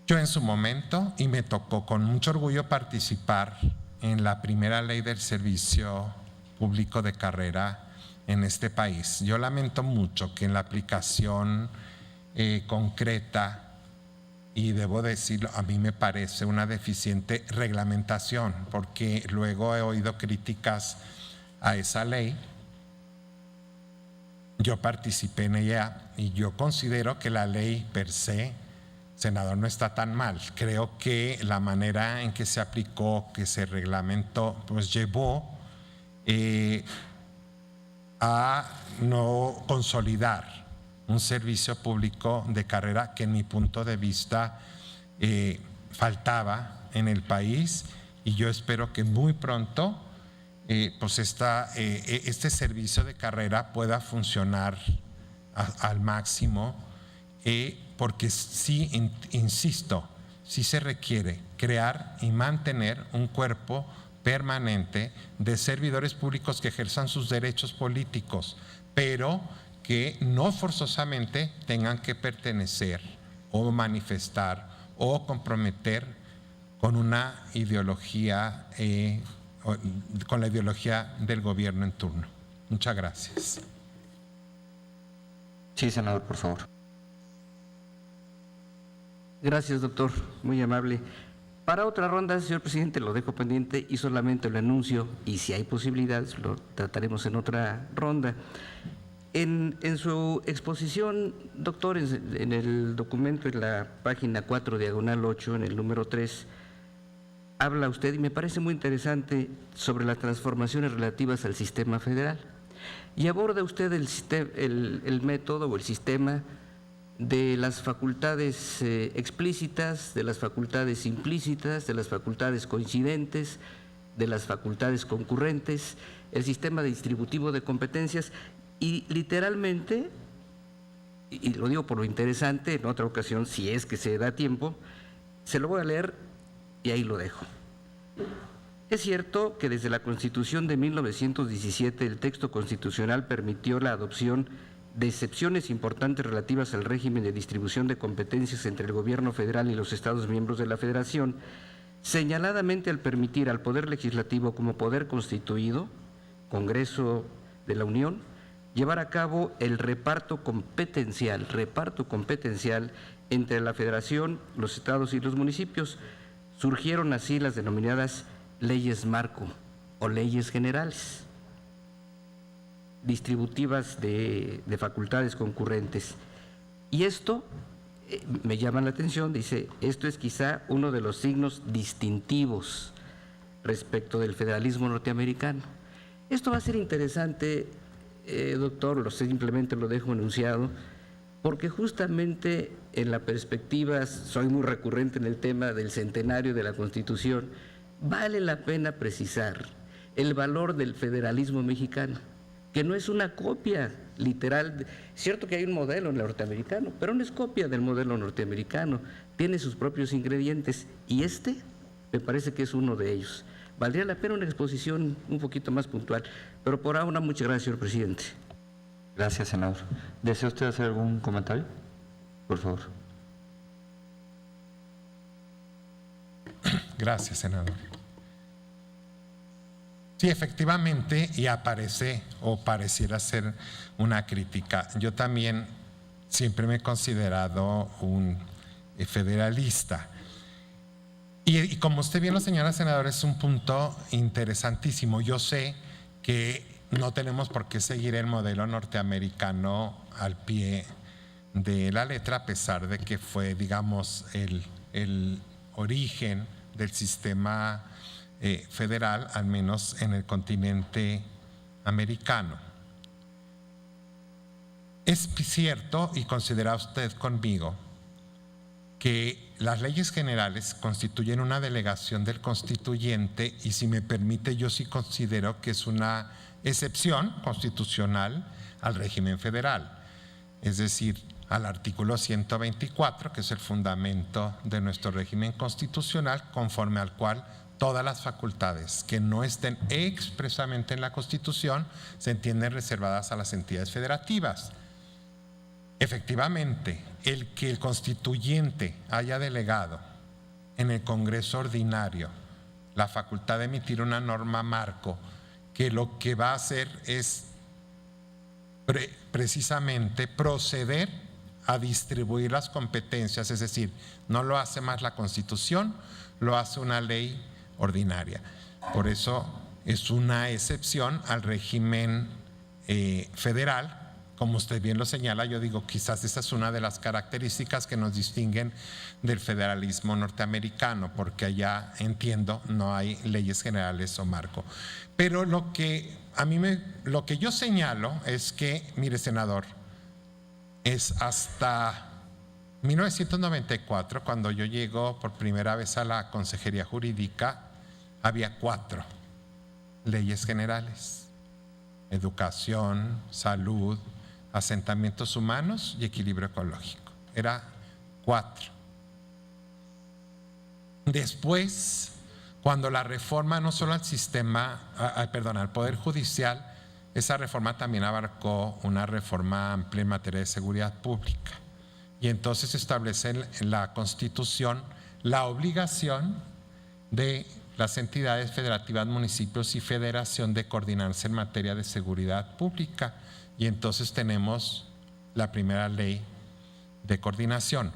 Yo en su momento, y me tocó con mucho orgullo participar en la primera ley del servicio público de carrera en este país. Yo lamento mucho que en la aplicación concreta, y debo decirlo, a mí me parece una deficiente reglamentación, porque luego he oído críticas a esa ley. Yo participé en ella y yo considero que la ley per se, senador, no está tan mal. Creo que la manera en que se aplicó, que se reglamentó, pues llevó a no consolidar un servicio público de carrera que en mi punto de vista faltaba en el país, y yo espero que muy pronto pues este servicio de carrera pueda funcionar al máximo, porque sí, insisto, sí se requiere crear y mantener un cuerpo permanente de servidores públicos que ejerzan sus derechos políticos, pero que no forzosamente tengan que pertenecer o manifestar o comprometer con una ideología, con la ideología del gobierno en turno. Muchas gracias. Sí, senador, por favor. Gracias, doctor, muy amable. Para otra ronda, señor presidente, lo dejo pendiente y solamente lo anuncio, y si hay posibilidades lo trataremos en otra ronda. En su exposición, doctor, en el documento, en la página 4, diagonal 8, en el número 3, habla usted, y me parece muy interesante, sobre las transformaciones relativas al sistema federal. Y aborda usted el método o el sistema de las facultades explícitas, de las facultades implícitas, de las facultades coincidentes, de las facultades concurrentes, el sistema distributivo de competencias. Y literalmente, y lo digo por lo interesante, en otra ocasión, si es que se da tiempo, se lo voy a leer y ahí lo dejo. Es cierto que desde la Constitución de 1917 el texto constitucional permitió la adopción de excepciones importantes relativas al régimen de distribución de competencias entre el gobierno federal y los estados miembros de la Federación, señaladamente al permitir al Poder Legislativo como poder constituido, Congreso de la Unión, llevar a cabo el reparto competencial entre la Federación, los estados y los municipios. Surgieron así las denominadas leyes marco o leyes generales, distributivas de facultades concurrentes. Y esto me llama la atención, dice, esto es quizá uno de los signos distintivos respecto del federalismo norteamericano. Esto va a ser interesante, doctor, simplemente lo dejo enunciado, porque justamente en la perspectiva, soy muy recurrente en el tema del centenario de la Constitución, vale la pena precisar el valor del federalismo mexicano, que no es una copia literal. Cierto que hay un modelo norteamericano, pero no es copia del modelo norteamericano, tiene sus propios ingredientes, y este me parece que es uno de ellos. Valdría la pena una exposición un poquito más puntual, pero por ahora muchas gracias, señor presidente. Gracias, senador. ¿Desea usted hacer algún comentario? Por favor. Gracias, senador. Sí, efectivamente, y aparece o pareciera ser una crítica. Yo también siempre me he considerado un federalista. Y como usted bien lo señala, senador, es un punto interesantísimo. Yo sé que no tenemos por qué seguir el modelo norteamericano al pie de la letra, a pesar de que fue, digamos, el origen del sistema federal, al menos en el continente americano. Es cierto, y considera usted conmigo, que las leyes generales constituyen una delegación del constituyente, y si me permite, yo sí considero que es una excepción constitucional al régimen federal, es decir, al artículo 124, que es el fundamento de nuestro régimen constitucional, conforme al cual todas las facultades que no estén expresamente en la Constitución se entienden reservadas a las entidades federativas. Efectivamente, el que el constituyente haya delegado en el Congreso ordinario la facultad de emitir una norma marco, que lo que va a hacer es precisamente proceder a distribuir las competencias, es decir, no lo hace más la Constitución, lo hace una ley ordinaria. Por eso es una excepción al régimen federal. Como usted bien lo señala, yo digo, quizás esa es una de las características que nos distinguen del federalismo norteamericano, porque allá, entiendo, no hay leyes generales o marco. Pero lo que yo señalo es que, mire, senador, es hasta 1994, cuando yo llego por primera vez a la Consejería Jurídica, había 4 leyes generales: educación, salud, asentamientos humanos y equilibrio ecológico. Era 4. Después, cuando la reforma no solo al al Poder Judicial, esa reforma también abarcó una reforma amplia en materia de seguridad pública. Y entonces se establece en la Constitución la obligación de las entidades federativas, municipios y federación de coordinarse en materia de seguridad pública. Y entonces tenemos la primera ley de coordinación.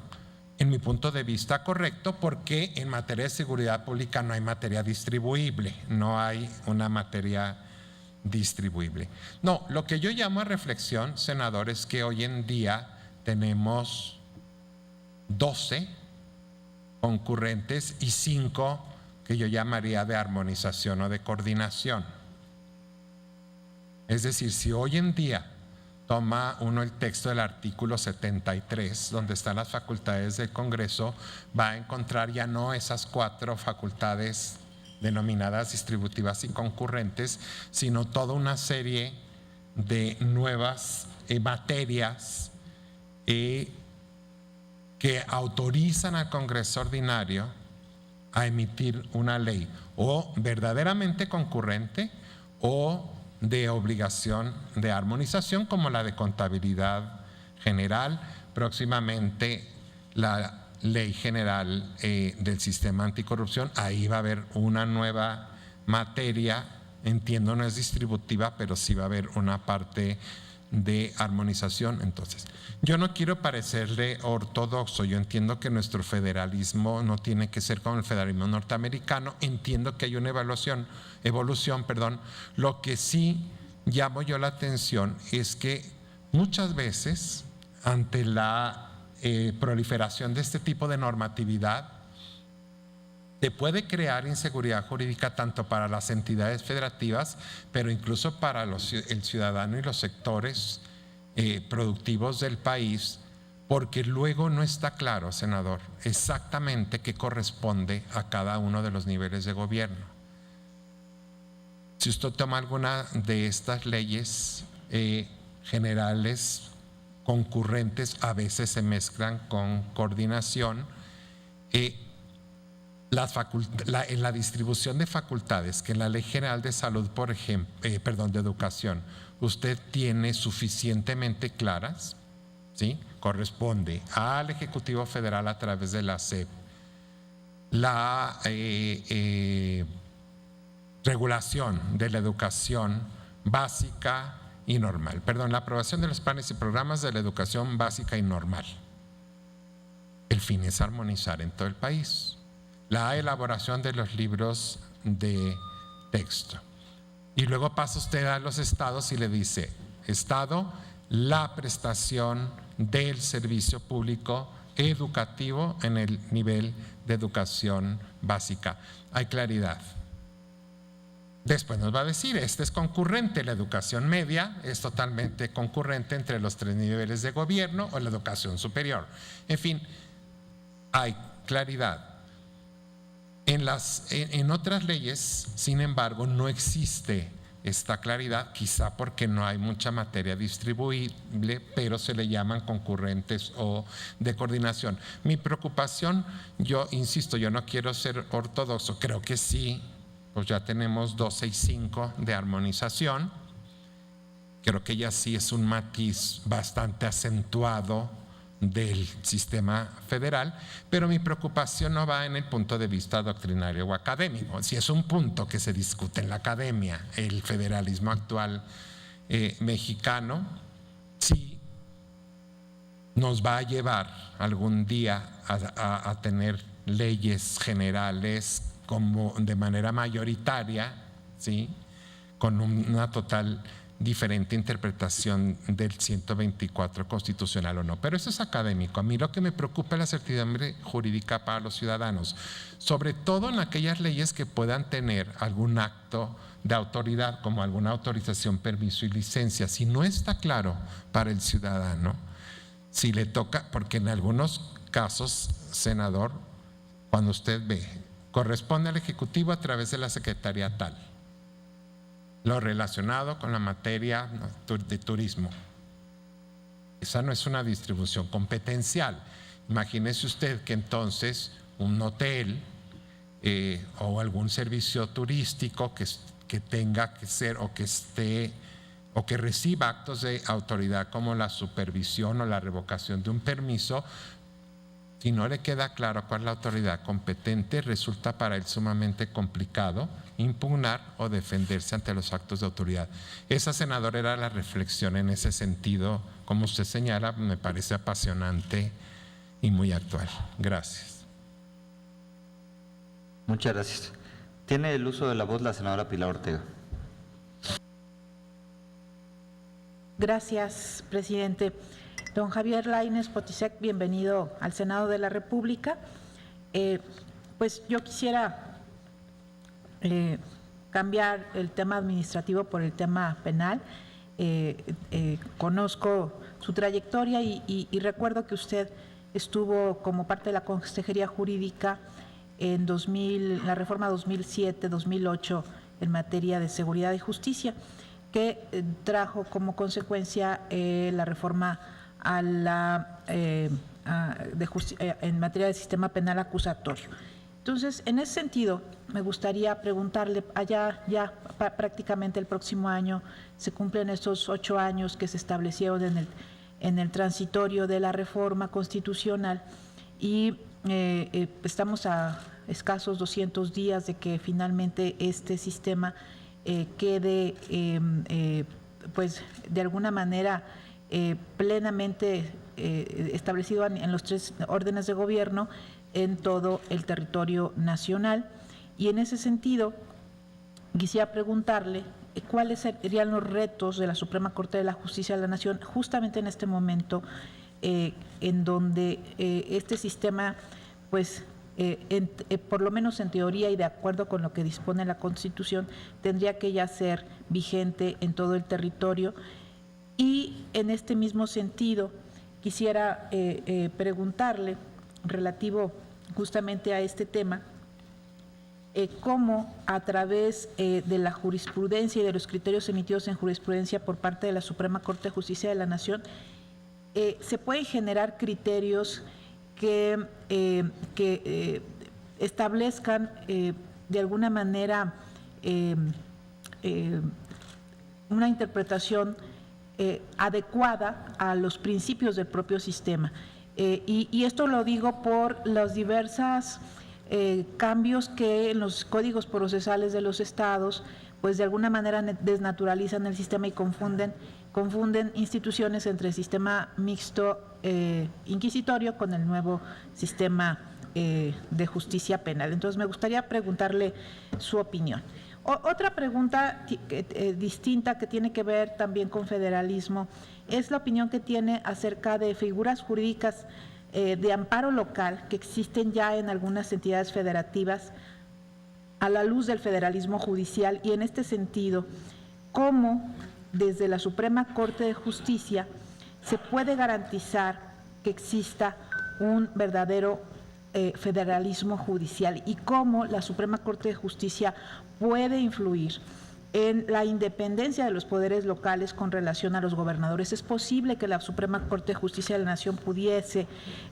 En mi punto de vista, correcto, porque en materia de seguridad pública no hay materia distribuible, no hay una materia distribuible. No, lo que yo llamo a reflexión, senador, es que hoy en día tenemos 12 concurrentes y 5 que yo llamaría de armonización o de coordinación. Es decir, si hoy en día toma uno el texto del artículo 73, donde están las facultades del Congreso, va a encontrar ya no esas 4 facultades denominadas distributivas y concurrentes, sino toda una serie de nuevas materias que autorizan al Congreso ordinario a emitir una ley o verdaderamente concurrente o de obligación de armonización, como la de contabilidad general, próximamente la ley general del sistema anticorrupción. Ahí va a haber una nueva materia, entiendo no es distributiva, pero sí va a haber una parte de armonización. Entonces, yo no quiero parecerle ortodoxo, yo entiendo que nuestro federalismo no tiene que ser como el federalismo norteamericano, entiendo que hay una evolución. Lo que sí llamo yo la atención es que muchas veces, ante la proliferación de este tipo de normatividad, se puede crear inseguridad jurídica tanto para las entidades federativas, pero incluso para el ciudadano y los sectores productivos del país, porque luego no está claro, senador, exactamente qué corresponde a cada uno de los niveles de gobierno. Si usted toma alguna de estas leyes generales concurrentes, a veces se mezclan con coordinación, en la distribución de facultades que en la Ley General de Salud, por ejemplo, de Educación, usted tiene suficientemente claras, ¿sí? Corresponde al Ejecutivo Federal a través de la SEP, la regulación de la educación básica y normal, la aprobación de los planes y programas de la educación básica y normal. El fin es armonizar en todo el país. La elaboración de los libros de texto. Y luego pasa usted a los estados y le dice: Estado, la prestación del servicio público educativo en el nivel de educación básica. Hay claridad. Después nos va a decir, este es concurrente, la educación media es totalmente concurrente entre los 3 niveles de gobierno o la educación superior. En fin, hay claridad. En otras leyes, sin embargo, no existe esta claridad, quizá porque no hay mucha materia distribuible, pero se le llaman concurrentes o de coordinación. Mi preocupación, yo insisto, yo no quiero ser ortodoxo, creo que sí, pues ya tenemos 12 y 5 de armonización, creo que ya sí es un matiz bastante acentuado del sistema federal, pero mi preocupación no va en el punto de vista doctrinario o académico. Si es un punto que se discute en la academia, el federalismo actual mexicano, sí nos va a llevar algún día a tener leyes generales como de manera mayoritaria, ¿sí?, con una total diferente interpretación del 124 constitucional o no, pero eso es académico. A mí lo que me preocupa es la certidumbre jurídica para los ciudadanos, sobre todo en aquellas leyes que puedan tener algún acto de autoridad, como alguna autorización, permiso y licencia. Si no está claro para el ciudadano, si le toca, porque en algunos casos, senador, cuando usted ve, corresponde al Ejecutivo a través de la Secretaría tal, lo relacionado con la materia de turismo. Esa no es una distribución competencial. Imagínese usted que entonces un hotel o algún servicio turístico que tenga que ser o que esté o que reciba actos de autoridad como la supervisión o la revocación de un permiso, si no le queda claro cuál es la autoridad competente, resulta para él sumamente complicado impugnar o defenderse ante los actos de autoridad. Esa, senador, era la reflexión en ese sentido, como usted señala, me parece apasionante y muy actual. Gracias. Muchas gracias. Tiene el uso de la voz la senadora Pilar Ortega. Gracias, presidente. Don Javier Lainez Potisek, bienvenido al Senado de la República. Pues yo quisiera cambiar el tema administrativo por el tema penal. Conozco su trayectoria y recuerdo que usted estuvo como parte de la Consejería Jurídica en la reforma 2007-2008 en materia de seguridad y justicia, que trajo como consecuencia la reforma a en materia de sistema penal acusatorio. Entonces, en ese sentido, me gustaría preguntarle, allá ya prácticamente el próximo año se cumplen estos 8 años que se establecieron en el transitorio de la reforma constitucional y estamos a escasos 200 días de que finalmente este sistema quede, pues, de alguna manera plenamente establecido en los 3 órdenes de gobierno en todo el territorio nacional. Y en ese sentido, quisiera preguntarle cuáles serían los retos de la Suprema Corte de la Justicia de la Nación justamente en este momento en donde este sistema, pues, por lo menos en teoría y de acuerdo con lo que dispone la Constitución, tendría que ya ser vigente en todo el territorio. Y en este mismo sentido, quisiera preguntarle, relativo justamente a este tema, cómo a través de la jurisprudencia y de los criterios emitidos en jurisprudencia por parte de la Suprema Corte de Justicia de la Nación, se pueden generar criterios que establezcan de alguna manera una interpretación adecuada a los principios del propio sistema. Y esto lo digo por los diversos cambios que en los códigos procesales de los estados, pues de alguna manera desnaturalizan el sistema y confunden instituciones entre el sistema mixto inquisitorio con el nuevo sistema de justicia penal. Entonces, me gustaría preguntarle su opinión. Otra pregunta distinta que tiene que ver también con federalismo es la opinión que tiene acerca de figuras jurídicas de amparo local que existen ya en algunas entidades federativas a la luz del federalismo judicial y en este sentido, cómo desde la Suprema Corte de Justicia se puede garantizar que exista un verdadero federalismo judicial y cómo la Suprema Corte de Justicia puede influir en la independencia de los poderes locales con relación a los gobernadores. ¿Es posible que la Suprema Corte de Justicia de la Nación pudiese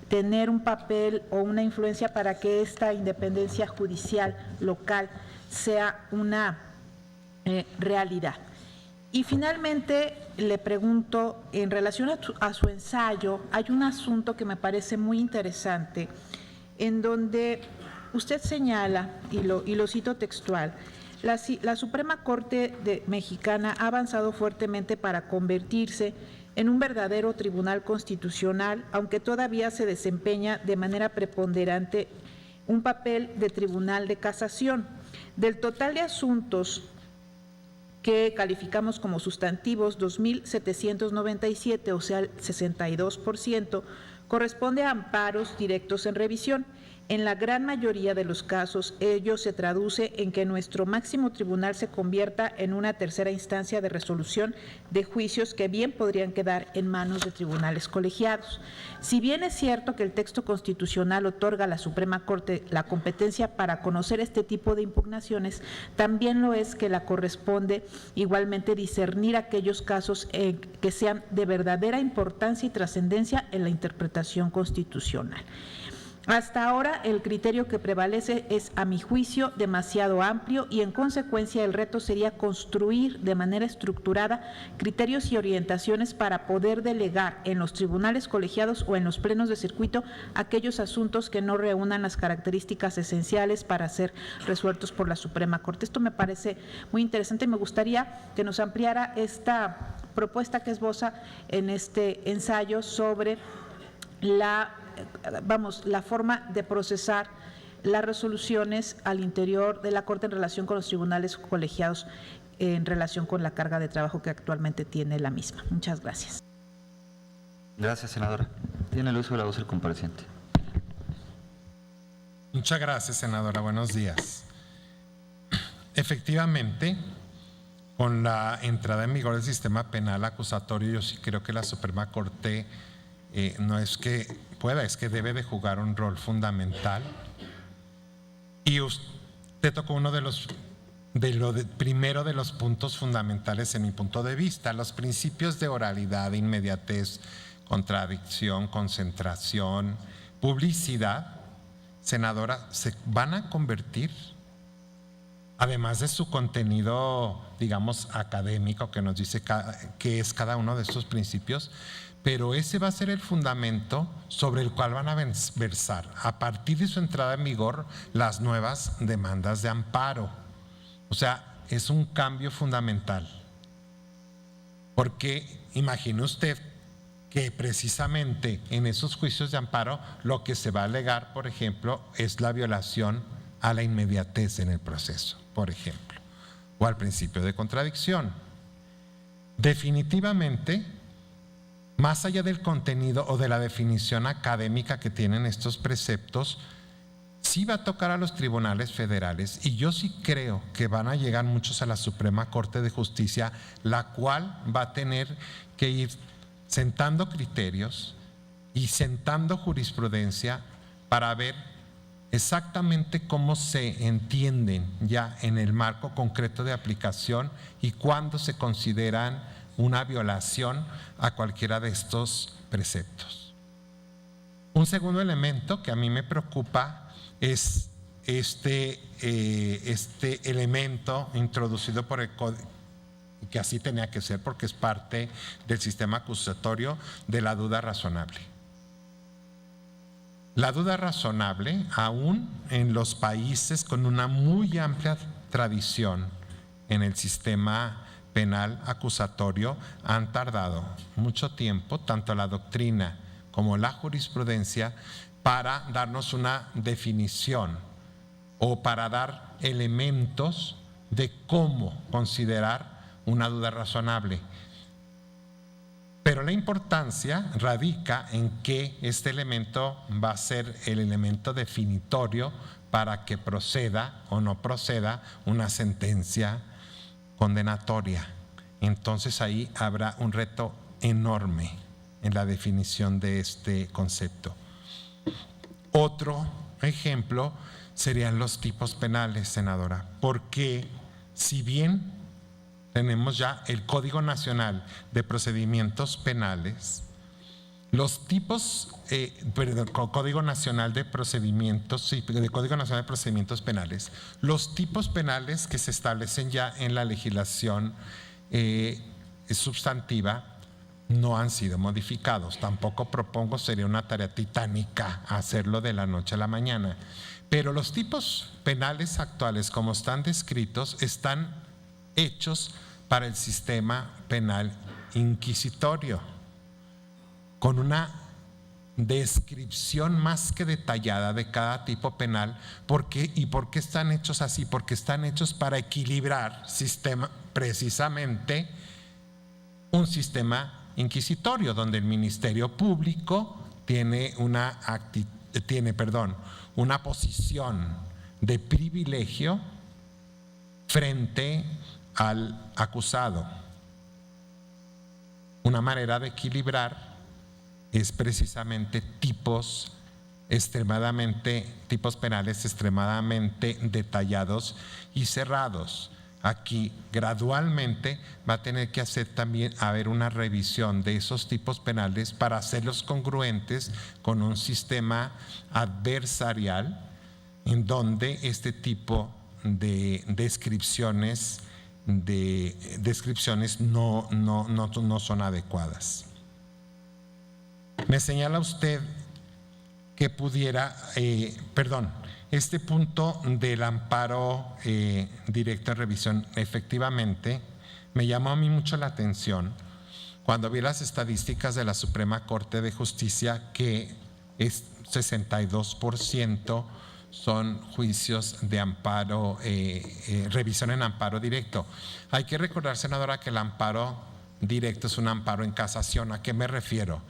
tener un papel o una influencia para que esta independencia judicial local sea una realidad? Y finalmente le pregunto, en relación a su ensayo, hay un asunto que me parece muy interesante, en donde usted señala, y lo cito textual, la Suprema Corte Mexicana ha avanzado fuertemente para convertirse en un verdadero tribunal constitucional, aunque todavía se desempeña de manera preponderante un papel de tribunal de casación. Del total de asuntos que calificamos como sustantivos, 2.797, o sea, el 62%, corresponde a amparos directos en revisión. En la gran mayoría de los casos, ello se traduce en que nuestro máximo tribunal se convierta en una tercera instancia de resolución de juicios que bien podrían quedar en manos de tribunales colegiados. Si bien es cierto que el texto constitucional otorga a la Suprema Corte la competencia para conocer este tipo de impugnaciones, también lo es que la corresponde igualmente discernir aquellos casos que sean de verdadera importancia y trascendencia en la interpretación constitucional. Hasta ahora, el criterio que prevalece es, a mi juicio, demasiado amplio y, en consecuencia, el reto sería construir de manera estructurada criterios y orientaciones para poder delegar en los tribunales colegiados o en los plenos de circuito aquellos asuntos que no reúnan las características esenciales para ser resueltos por la Suprema Corte. Esto me parece muy interesante y me gustaría que nos ampliara esta propuesta que esboza en este ensayo sobre la forma de procesar las resoluciones al interior de la Corte en relación con los tribunales colegiados, en relación con la carga de trabajo que actualmente tiene la misma. Muchas gracias. Gracias, senadora. Tiene el uso de la voz el compareciente. Muchas gracias, senadora. Buenos días. Efectivamente, con la entrada en vigor del sistema penal acusatorio, yo sí creo que la Suprema Corte no es que pueda, es que debe de jugar un rol fundamental. Y usted tocó uno primero de los puntos fundamentales en mi punto de vista, los principios de oralidad, inmediatez, contradicción, concentración, publicidad, senadora, se van a convertir, además de su contenido, digamos, académico que nos dice qué es cada uno de estos principios, pero ese va a ser el fundamento sobre el cual van a versar, a partir de su entrada en vigor, las nuevas demandas de amparo. O sea, es un cambio fundamental. Porque imagine usted que precisamente en esos juicios de amparo lo que se va a alegar, por ejemplo, es la violación a la inmediatez en el proceso, por ejemplo, o al principio de contradicción. Definitivamente, más allá del contenido o de la definición académica que tienen estos preceptos, sí va a tocar a los tribunales federales, y yo sí creo que van a llegar muchos a la Suprema Corte de Justicia, la cual va a tener que ir sentando criterios y sentando jurisprudencia para ver exactamente cómo se entienden ya en el marco concreto de aplicación y cuándo se consideran una violación a cualquiera de estos preceptos. Un segundo elemento que a mí me preocupa es este elemento introducido por el Código, que así tenía que ser porque es parte del sistema acusatorio, de la duda razonable. La duda razonable, aún en los países con una muy amplia tradición en el sistema penal acusatorio, han tardado mucho tiempo, tanto la doctrina como la jurisprudencia, para darnos una definición o para dar elementos de cómo considerar una duda razonable. Pero la importancia radica en que este elemento va a ser el elemento definitorio para que proceda o no proceda una sentencia condenatoria. Entonces ahí habrá un reto enorme en la definición de este concepto. Otro ejemplo serían los tipos penales, senadora, porque si bien tenemos ya el Código Nacional de Procedimientos Penales, los tipos, Código Nacional de Procedimientos, sí, de Código Nacional de Procedimientos Penales, los tipos penales que se establecen ya en la legislación sustantiva no han sido modificados. Tampoco propongo, sería una tarea titánica hacerlo de la noche a la mañana. Pero los tipos penales actuales, como están descritos, están hechos para el sistema penal inquisitorio, con una descripción más que detallada de cada tipo penal. ¿Por qué? ¿Y por qué están hechos así? Porque están hechos para equilibrar precisamente un sistema inquisitorio, donde el Ministerio Público tiene una posición de privilegio frente al acusado. Una manera de equilibrar es precisamente tipos penales extremadamente detallados y cerrados. Aquí gradualmente va a tener que haber una revisión de esos tipos penales para hacerlos congruentes con un sistema adversarial en donde este tipo de descripciones no son adecuadas. Me señala usted que pudiera, este punto del amparo directo en revisión, efectivamente, me llamó a mí mucho la atención cuando vi las estadísticas de la Suprema Corte de Justicia, que es 62% son juicios de amparo, revisión en amparo directo. Hay que recordar, senadora, que el amparo directo es un amparo en casación. ¿A qué me refiero?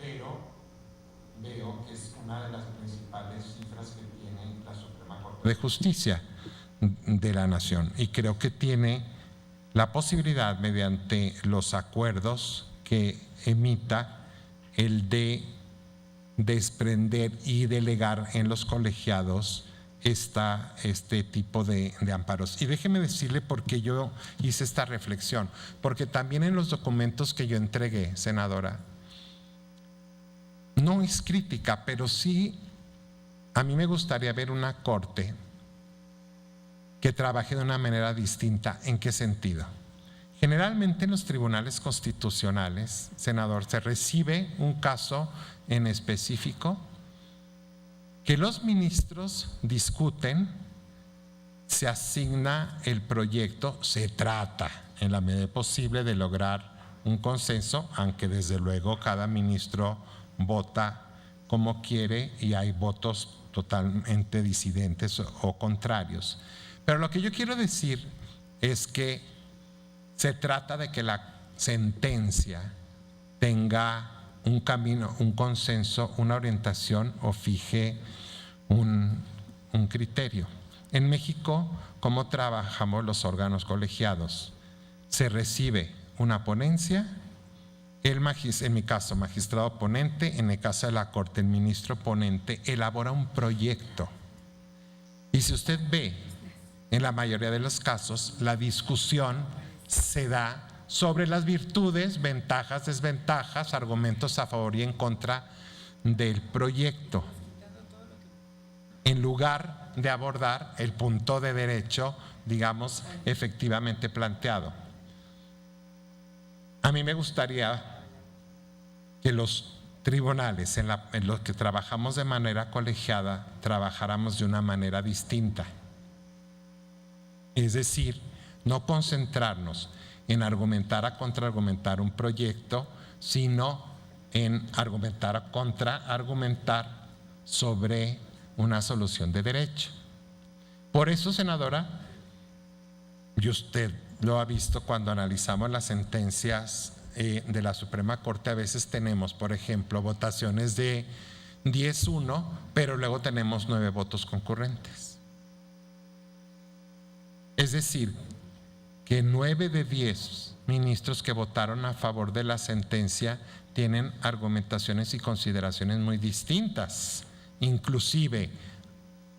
Pero veo que es una de las principales cifras que tiene la Suprema Corte de Justicia de la Nación, y creo que tiene la posibilidad, mediante los acuerdos que emita, el de desprender y delegar en los colegiados este tipo de amparos. Y déjeme decirle por qué yo hice esta reflexión, porque también en los documentos que yo entregué, senadora, no es crítica, pero sí a mí me gustaría ver una corte que trabaje de una manera distinta. ¿En qué sentido? Generalmente en los tribunales constitucionales, senador, se recibe un caso en específico que los ministros discuten, se asigna el proyecto, se trata en la medida posible de lograr un consenso, aunque desde luego cada ministro vota como quiere y hay votos totalmente disidentes o contrarios. Pero lo que yo quiero decir es que se trata de que la sentencia tenga un camino, un consenso, una orientación o fije un criterio. En México, ¿cómo trabajamos los órganos colegiados? Se recibe una ponencia, en mi caso, magistrado ponente; en el caso de la Corte, el ministro ponente elabora un proyecto. Y si usted ve, en la mayoría de los casos, la discusión se da sobre las virtudes, ventajas, desventajas, argumentos a favor y en contra del proyecto, en lugar de abordar el punto de derecho, digamos, efectivamente planteado. A mí me gustaría que los tribunales en los que trabajamos de manera colegiada trabajáramos de una manera distinta. Es decir, no concentrarnos en argumentar a contraargumentar un proyecto, sino en argumentar, contraargumentar sobre una solución de derecho. Por eso, senadora, y usted lo ha visto cuando analizamos las sentencias de la Suprema Corte, a veces tenemos, por ejemplo, votaciones de 10-1, pero luego tenemos 9 votos concurrentes. Es decir, que 9 de 10 ministros que votaron a favor de la sentencia tienen argumentaciones y consideraciones muy distintas. Inclusive,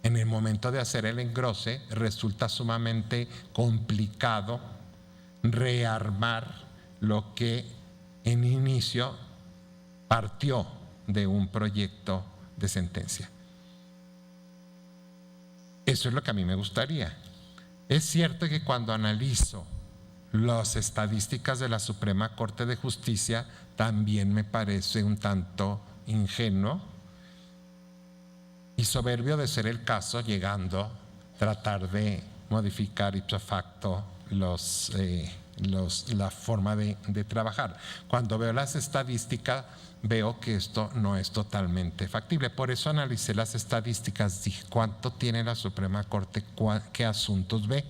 en el momento de hacer el engrose, resulta sumamente complicado rearmar lo que en inicio partió de un proyecto de sentencia. Eso es lo que a mí me gustaría. Es cierto que cuando analizo las estadísticas de la Suprema Corte de Justicia, también me parece un tanto ingenuo y soberbio de ser el caso, llegando a tratar de modificar ipso facto la forma de trabajar. Cuando veo las estadísticas, veo que esto no es totalmente factible. Por eso analicé las estadísticas, dije cuánto tiene la Suprema Corte, qué asuntos ve.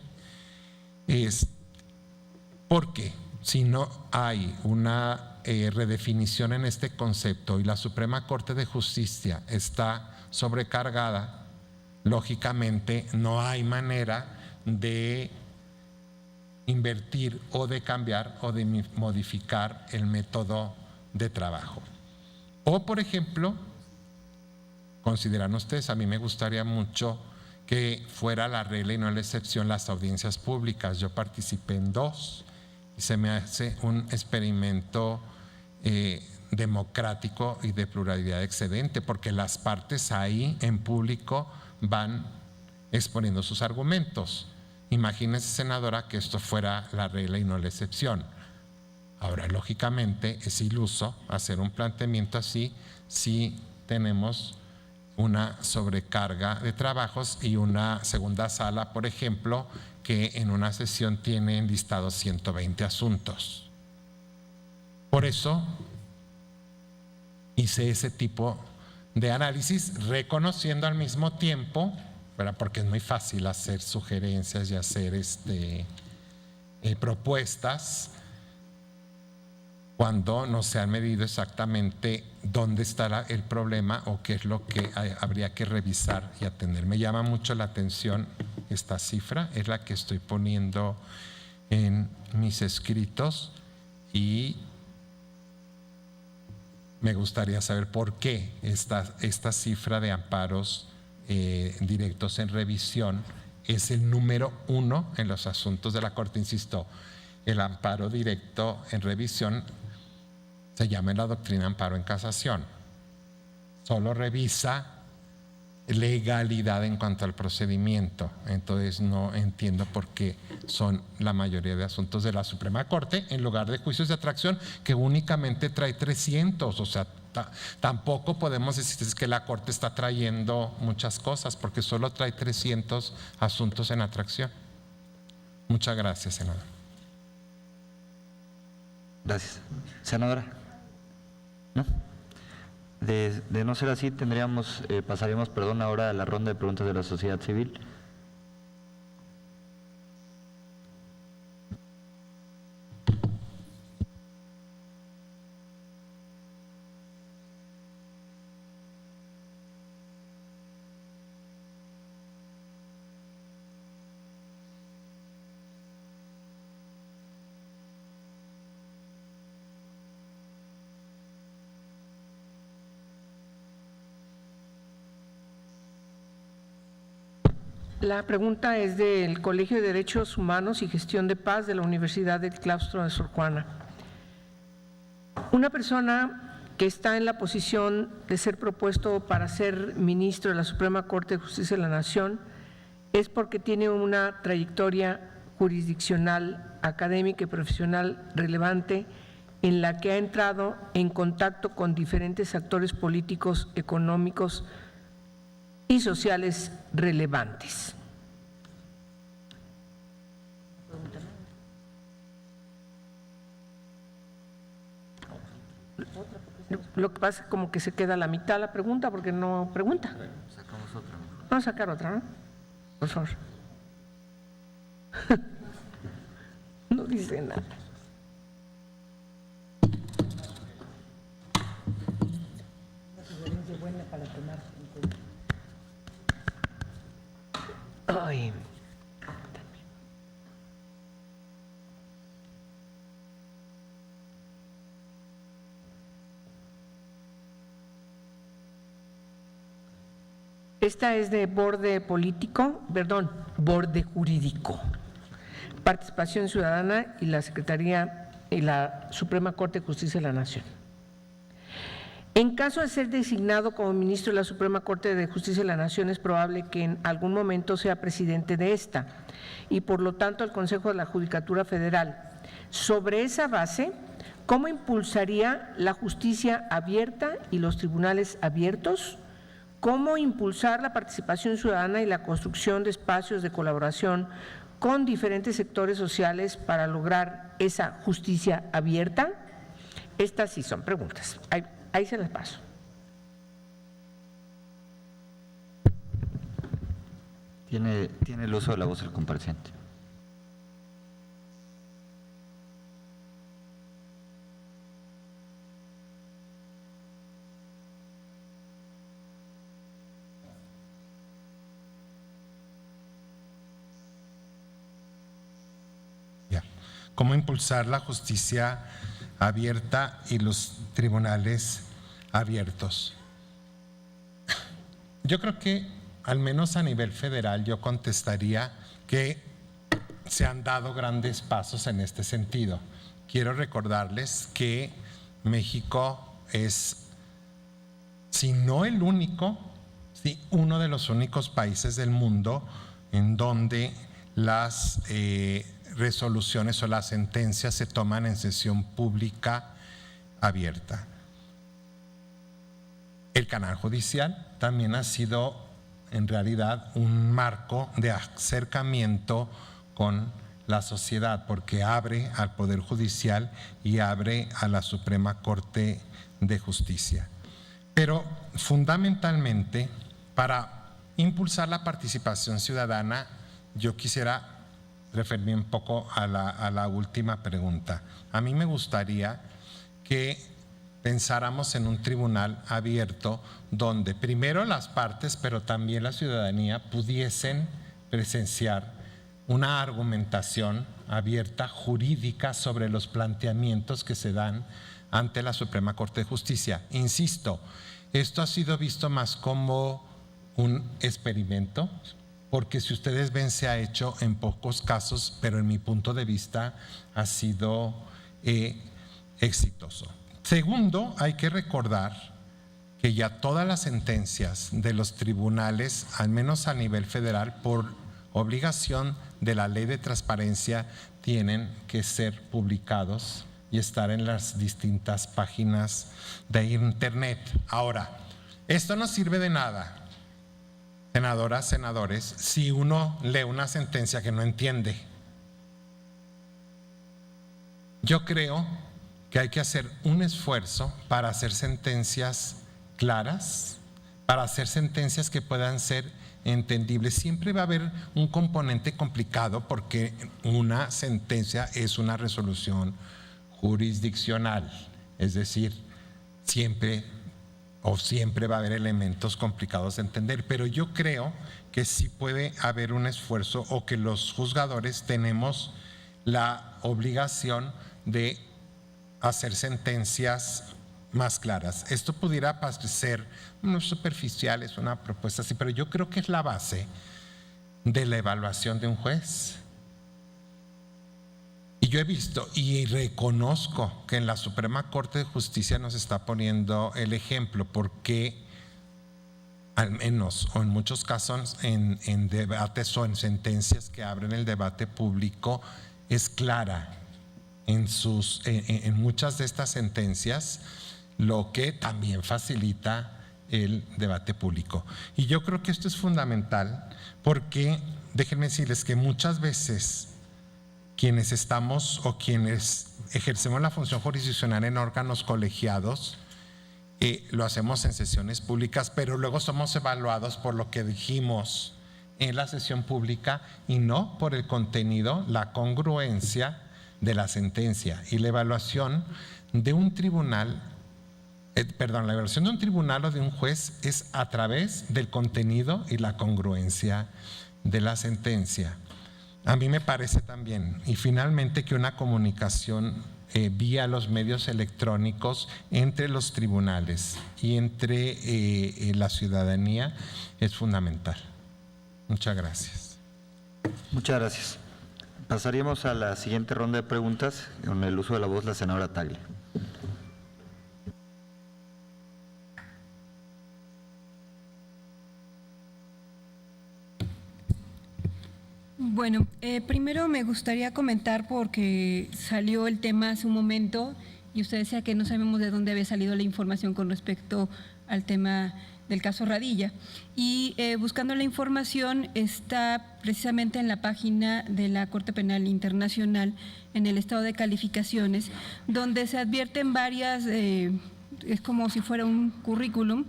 Porque si no hay una redefinición en este concepto y la Suprema Corte de Justicia está sobrecargada, lógicamente no hay manera de invertir o de cambiar o de modificar el método de trabajo. O, por ejemplo, consideran ustedes, a mí me gustaría mucho que fuera la regla y no la excepción las audiencias públicas. Yo participé en 2 y se me hace un experimento democrático y de pluralidad excedente, porque las partes ahí en público van exponiendo sus argumentos. Imagínese, senadora, que esto fuera la regla y no la excepción. Ahora, lógicamente, es iluso hacer un planteamiento así si tenemos una sobrecarga de trabajos y una segunda sala, por ejemplo, que en una sesión tiene listados 120 asuntos. Por eso hice ese tipo de análisis, reconociendo al mismo tiempo, porque es muy fácil hacer sugerencias y hacer propuestas cuando no se ha medido exactamente dónde está el problema o qué es lo que habría que revisar y atender. Me llama mucho la atención esta cifra, es la que estoy poniendo en mis escritos y me gustaría saber por qué esta cifra de amparos directos en revisión es el número 1 en los asuntos de la Corte. Insisto, el amparo directo en revisión se llama en la doctrina amparo en casación. Solo revisa legalidad en cuanto al procedimiento. Entonces no entiendo por qué son la mayoría de asuntos de la Suprema Corte en lugar de juicios de atracción que únicamente trae 300. O sea, tampoco podemos decir que la Corte está trayendo muchas cosas porque solo trae 300 asuntos en atracción. Muchas gracias, senador. Gracias. Senadora. ¿No? De no ser así, pasaríamos ahora a la ronda de preguntas de la sociedad civil. La pregunta es del Colegio de Derechos Humanos y Gestión de Paz de la Universidad del Claustro de Sor Juana. Una persona que está en la posición de ser propuesto para ser ministro de la Suprema Corte de Justicia de la Nación es porque tiene una trayectoria jurisdiccional, académica y profesional relevante en la que ha entrado en contacto con diferentes actores políticos, económicos y sociales relevantes. Lo que pasa es como que se queda a la mitad la pregunta porque no pregunta. Sacamos otra. Vamos a sacar otra, ¿no? Por favor. No dice nada. Ay. Esta es de borde político, perdón, borde jurídico, participación ciudadana y la Secretaría y la Suprema Corte de Justicia de la Nación. En caso de ser designado como ministro de la Suprema Corte de Justicia de la Nación, es probable que en algún momento sea presidente de esta y por lo tanto el Consejo de la Judicatura Federal. Sobre esa base, ¿cómo impulsaría la justicia abierta y los tribunales abiertos? ¿Cómo impulsar la participación ciudadana y la construcción de espacios de colaboración con diferentes sectores sociales para lograr esa justicia abierta? Estas sí son preguntas. Ahí se las paso. Tiene el uso de la voz el compareciente. ¿Cómo impulsar la justicia abierta y los tribunales abiertos? Yo creo que, al menos a nivel federal, yo contestaría que se han dado grandes pasos en este sentido. Quiero recordarles que México es, si no el único, sí, uno de los únicos países del mundo en donde las resoluciones o las sentencias se toman en sesión pública abierta. El canal judicial también ha sido en realidad un marco de acercamiento con la sociedad, porque abre al Poder Judicial y abre a la Suprema Corte de Justicia. Pero fundamentalmente, para impulsar la participación ciudadana, yo quisiera referirme un poco a la última pregunta. A mí me gustaría que pensáramos en un tribunal abierto donde primero las partes, pero también la ciudadanía pudiesen presenciar una argumentación abierta jurídica sobre los planteamientos que se dan ante la Suprema Corte de Justicia. Insisto, esto ha sido visto más como un experimento, porque si ustedes ven se ha hecho en pocos casos, pero en mi punto de vista ha sido exitoso. Segundo, hay que recordar que ya todas las sentencias de los tribunales, al menos a nivel federal, por obligación de la Ley de Transparencia, tienen que ser publicados y estar en las distintas páginas de Internet. Ahora, esto no sirve de nada, senadoras, senadores, si uno lee una sentencia que no entiende. Yo creo que hay que hacer un esfuerzo para hacer sentencias claras, para hacer sentencias que puedan ser entendibles. Siempre va a haber un componente complicado porque una sentencia es una resolución jurisdiccional, es decir, siempre va a haber elementos complicados de entender, pero yo creo que sí puede haber un esfuerzo, o que los juzgadores tenemos la obligación de hacer sentencias más claras. Esto pudiera parecer superficial, es una propuesta así, pero yo creo que es la base de la evaluación de un juez. Y yo he visto y reconozco que en la Suprema Corte de Justicia nos está poniendo el ejemplo, porque al menos, o en muchos casos, en debates o en sentencias que abren el debate público, es clara en muchas de estas sentencias, lo que también facilita el debate público. Y yo creo que esto es fundamental, porque déjenme decirles que muchas veces quienes estamos o quienes ejercemos la función jurisdiccional en órganos colegiados, lo hacemos en sesiones públicas, pero luego somos evaluados por lo que dijimos en la sesión pública y no por el contenido, la congruencia de la sentencia. Y la evaluación de un tribunal, la evaluación de un tribunal o de un juez es a través del contenido y la congruencia de la sentencia. A mí me parece también, y finalmente, que una comunicación vía los medios electrónicos entre los tribunales y entre la ciudadanía es fundamental. Muchas gracias. Muchas gracias. Pasaríamos a la siguiente ronda de preguntas con el uso de la voz, la senadora Tagle. Bueno, primero me gustaría comentar, porque salió el tema hace un momento y usted decía que no sabemos de dónde había salido la información con respecto al tema del caso Radilla. Y buscando la información, está precisamente en la página de la Corte Penal Internacional, en el estado de calificaciones, donde se advierten varias, es como si fuera un currículum,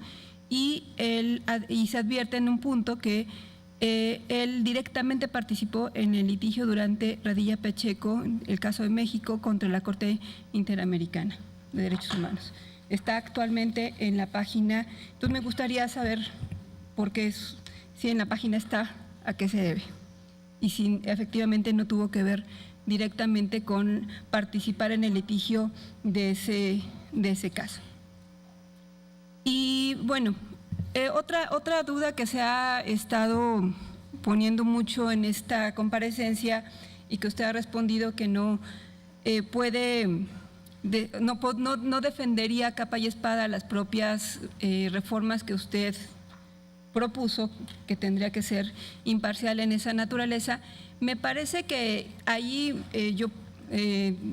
y se advierte en un punto que él directamente participó en el litigio durante Radilla Pacheco, el caso de México, contra la Corte Interamericana de Derechos Humanos. Está actualmente en la página. Entonces me gustaría saber por qué, si en la página está, a qué se debe y si efectivamente no tuvo que ver directamente con participar en el litigio de ese caso. Y bueno, otra duda que se ha estado poniendo mucho en esta comparecencia y que usted ha respondido que no puede… no defendería a capa y espada las propias reformas que usted propuso, que tendría que ser imparcial en esa naturaleza. Me parece que ahí yo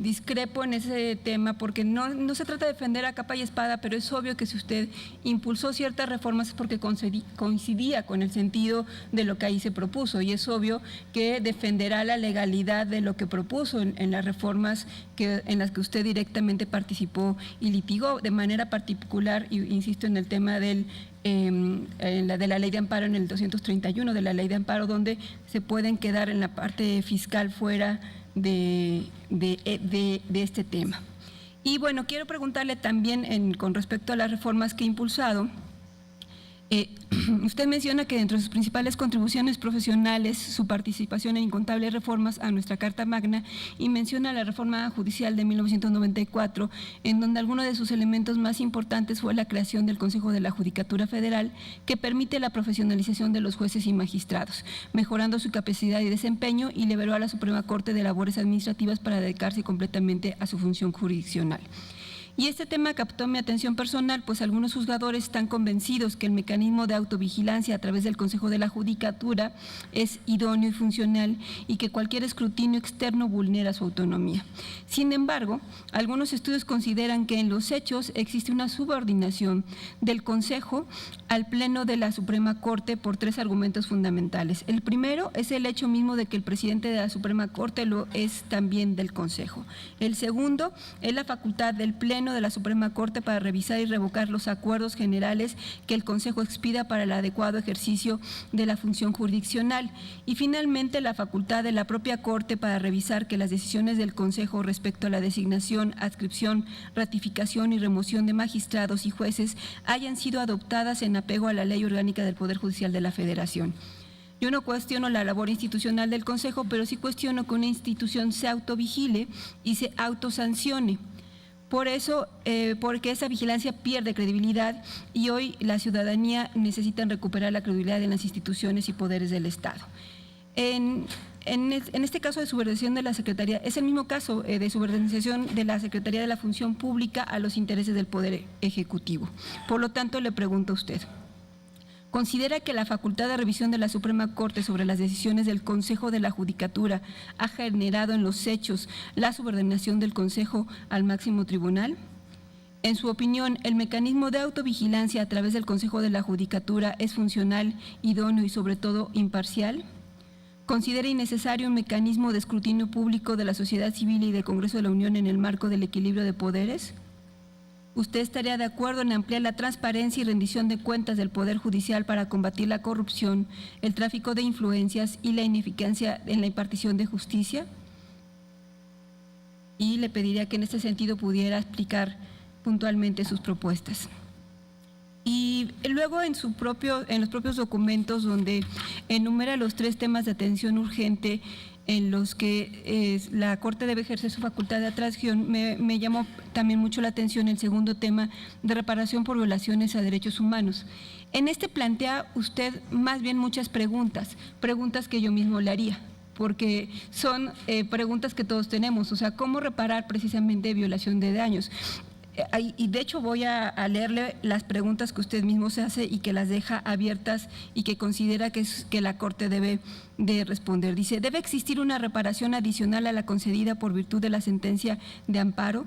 discrepo en ese tema, porque no se trata de defender a capa y espada, pero es obvio que si usted impulsó ciertas reformas es porque coincidía con el sentido de lo que ahí se propuso, y es obvio que defenderá la legalidad de lo que propuso en las reformas en las que usted directamente participó y litigó, de manera particular, y insisto en el tema de la ley de amparo, en el 231 de la ley de amparo, donde se pueden quedar en la parte fiscal fuera de este tema. Y bueno, quiero preguntarle también con respecto a las reformas que ha impulsado. Usted menciona que dentro de sus principales contribuciones profesionales, su participación en incontables reformas a nuestra Carta Magna, y menciona la reforma judicial de 1994, en donde alguno de sus elementos más importantes fue la creación del Consejo de la Judicatura Federal, que permite la profesionalización de los jueces y magistrados, mejorando su capacidad y desempeño, y liberó a la Suprema Corte de labores administrativas para dedicarse completamente a su función jurisdiccional. Y este tema captó mi atención personal, pues algunos juzgadores están convencidos que el mecanismo de autovigilancia a través del Consejo de la Judicatura es idóneo y funcional, y que cualquier escrutinio externo vulnera su autonomía. Sin embargo, algunos estudios consideran que en los hechos existe una subordinación del Consejo al Pleno de la Suprema Corte por tres argumentos fundamentales. El primero es el hecho mismo de que el presidente de la Suprema Corte lo es también del Consejo. El segundo es la facultad del Pleno de la Suprema Corte para revisar y revocar los acuerdos generales que el Consejo expida para el adecuado ejercicio de la función jurisdiccional. Y finalmente, la facultad de la propia Corte para revisar que las decisiones del Consejo respecto a la designación, adscripción, ratificación y remoción de magistrados y jueces hayan sido adoptadas en apego a la Ley Orgánica del Poder Judicial de la Federación. Yo no cuestiono la labor institucional del Consejo, pero sí cuestiono que una institución se autovigile y se autosancione. Por eso, porque esa vigilancia pierde credibilidad, y hoy la ciudadanía necesita recuperar la credibilidad en las instituciones y poderes del Estado. En este caso de subordinación de la Secretaría, es el mismo caso de subordinación de la Secretaría de la Función Pública a los intereses del Poder Ejecutivo. Por lo tanto, le pregunto a usted, ¿considera que la facultad de revisión de la Suprema Corte sobre las decisiones del Consejo de la Judicatura ha generado en los hechos la subordinación del Consejo al máximo tribunal? En su opinión, ¿el mecanismo de autovigilancia a través del Consejo de la Judicatura es funcional, idóneo y sobre todo imparcial? ¿Considera innecesario un mecanismo de escrutinio público de la sociedad civil y del Congreso de la Unión en el marco del equilibrio de poderes? ¿Usted estaría de acuerdo en ampliar la transparencia y rendición de cuentas del Poder Judicial para combatir la corrupción, el tráfico de influencias y la ineficacia en la impartición de justicia? Y le pediría que en este sentido pudiera explicar puntualmente sus propuestas. Y luego en los propios documentos donde enumera los 3 temas de atención urgente en los que la Corte debe ejercer su facultad de atracción, me llamó también mucho la atención el segundo tema de reparación por violaciones a derechos humanos. En este plantea usted más bien muchas preguntas que yo mismo le haría, porque son preguntas que todos tenemos, o sea, ¿cómo reparar precisamente violación de daños? Y de hecho voy a leerle las preguntas que usted mismo se hace y que las deja abiertas y que considera que la Corte debe de responder. Dice, ¿debe existir una reparación adicional a la concedida por virtud de la sentencia de amparo?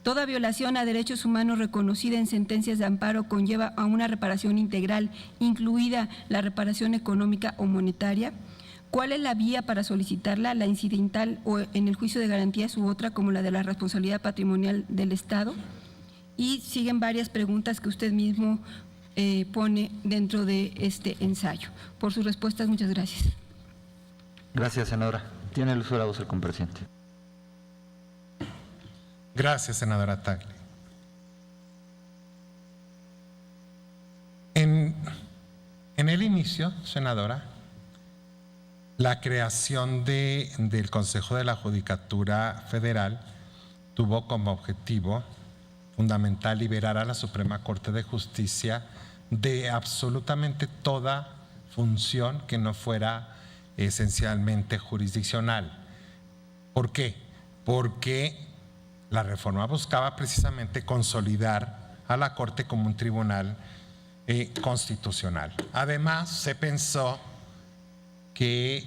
Toda violación a derechos humanos reconocida en sentencias de amparo conlleva a una reparación integral, incluida la reparación económica o monetaria. ¿Cuál es la vía para solicitarla? ¿La incidental o en el juicio de garantías u otra como la de la responsabilidad patrimonial del Estado? Y siguen varias preguntas que usted mismo pone dentro de este ensayo. Por sus respuestas, muchas gracias. Gracias, senadora. Tiene el uso de la voz el compareciente. Gracias, senadora Tagle. En el inicio, senadora, la creación del Consejo de la Judicatura Federal tuvo como objetivo fundamental liberar a la Suprema Corte de Justicia de absolutamente toda función que no fuera esencialmente jurisdiccional. ¿Por qué? Porque la reforma buscaba precisamente consolidar a la Corte como un tribunal constitucional. Además, se pensó que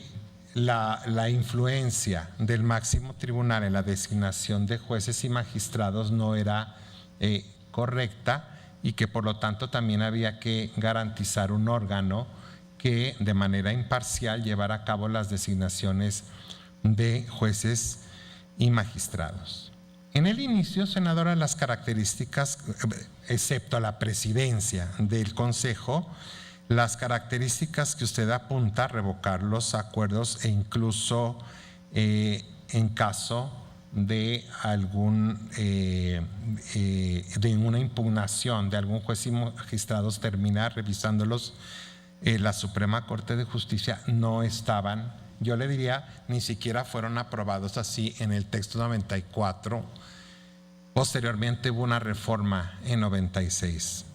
la influencia del máximo tribunal en la designación de jueces y magistrados no era correcta y que por lo tanto también había que garantizar un órgano que de manera imparcial llevara a cabo las designaciones de jueces y magistrados. En el inicio, senadora, las características, excepto la presidencia del Consejo, las características que usted apunta, revocar los acuerdos e incluso en caso de de una impugnación de algún juez y magistrados, termina revisándolos la Suprema Corte de Justicia, no estaban, yo le diría, ni siquiera fueron aprobados así en el texto 94. Posteriormente hubo una reforma en 96.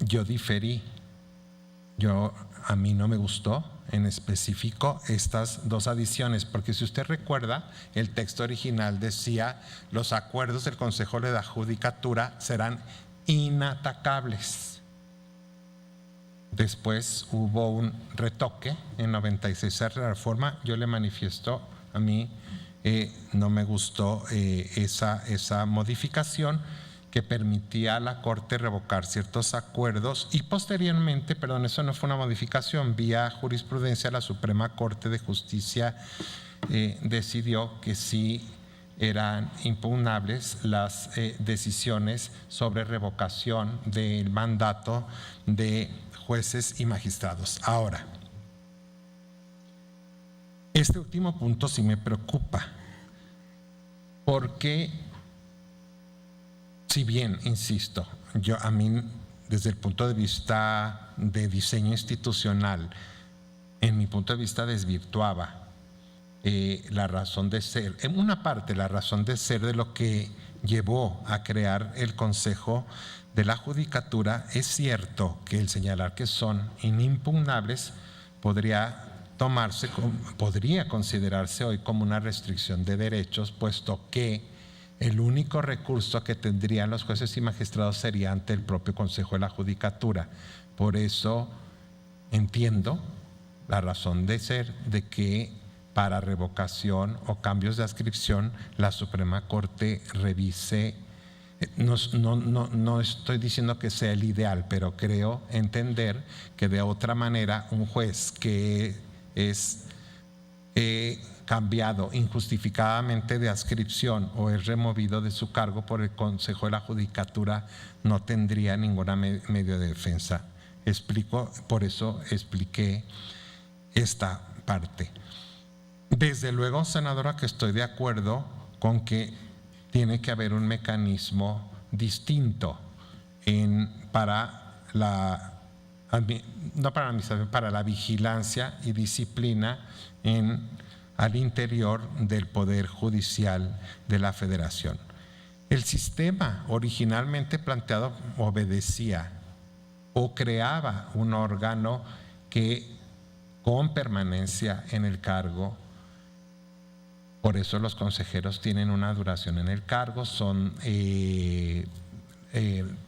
Yo diferí, a mí no me gustó en específico estas 2 adiciones, porque si usted recuerda, el texto original decía: los acuerdos del Consejo de la Judicatura serán inatacables. Después hubo un retoque en 96 a la reforma. Yo le manifiesto, a mí no me gustó esa modificación que permitía a la Corte revocar ciertos acuerdos y posteriormente, perdón, eso no fue una modificación, vía jurisprudencia la Suprema Corte de Justicia decidió que sí eran impugnables las decisiones sobre revocación del mandato de jueces y magistrados. Ahora, este último punto sí me preocupa, porque si bien, insisto, a mí desde el punto de vista de diseño institucional, en mi punto de vista desvirtuaba la razón de ser, en una parte la razón de ser de lo que llevó a crear el Consejo de la Judicatura. Es cierto que el señalar que son inimpugnables podría considerarse hoy como una restricción de derechos, puesto que el único recurso que tendrían los jueces y magistrados sería ante el propio Consejo de la Judicatura. Por eso entiendo la razón de ser de que para revocación o cambios de adscripción la Suprema Corte revise. No estoy diciendo que sea el ideal, pero creo entender que de otra manera un juez que es cambiado injustificadamente de adscripción o es removido de su cargo por el Consejo de la Judicatura, no tendría ninguna medio de defensa. Por eso expliqué esta parte. Desde luego, senadora, que estoy de acuerdo con que tiene que haber un mecanismo distinto para la vigilancia y disciplina al interior del Poder Judicial de la Federación. El sistema originalmente planteado obedecía o creaba un órgano que con permanencia en el cargo, por eso los consejeros tienen una duración en el cargo, son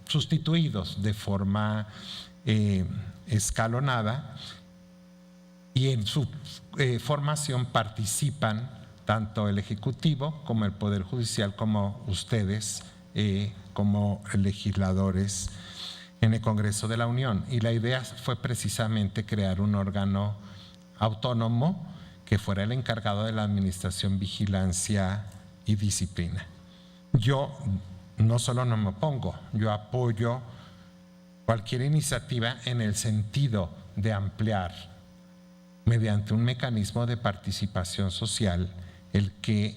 sustituidos de forma escalonada, y en su formación participan tanto el Ejecutivo como el Poder Judicial, como ustedes, como legisladores en el Congreso de la Unión. Y la idea fue precisamente crear un órgano autónomo que fuera el encargado de la administración, vigilancia y disciplina. Yo no solo no me opongo, yo apoyo cualquier iniciativa en el sentido de ampliar mediante un mecanismo de participación social el que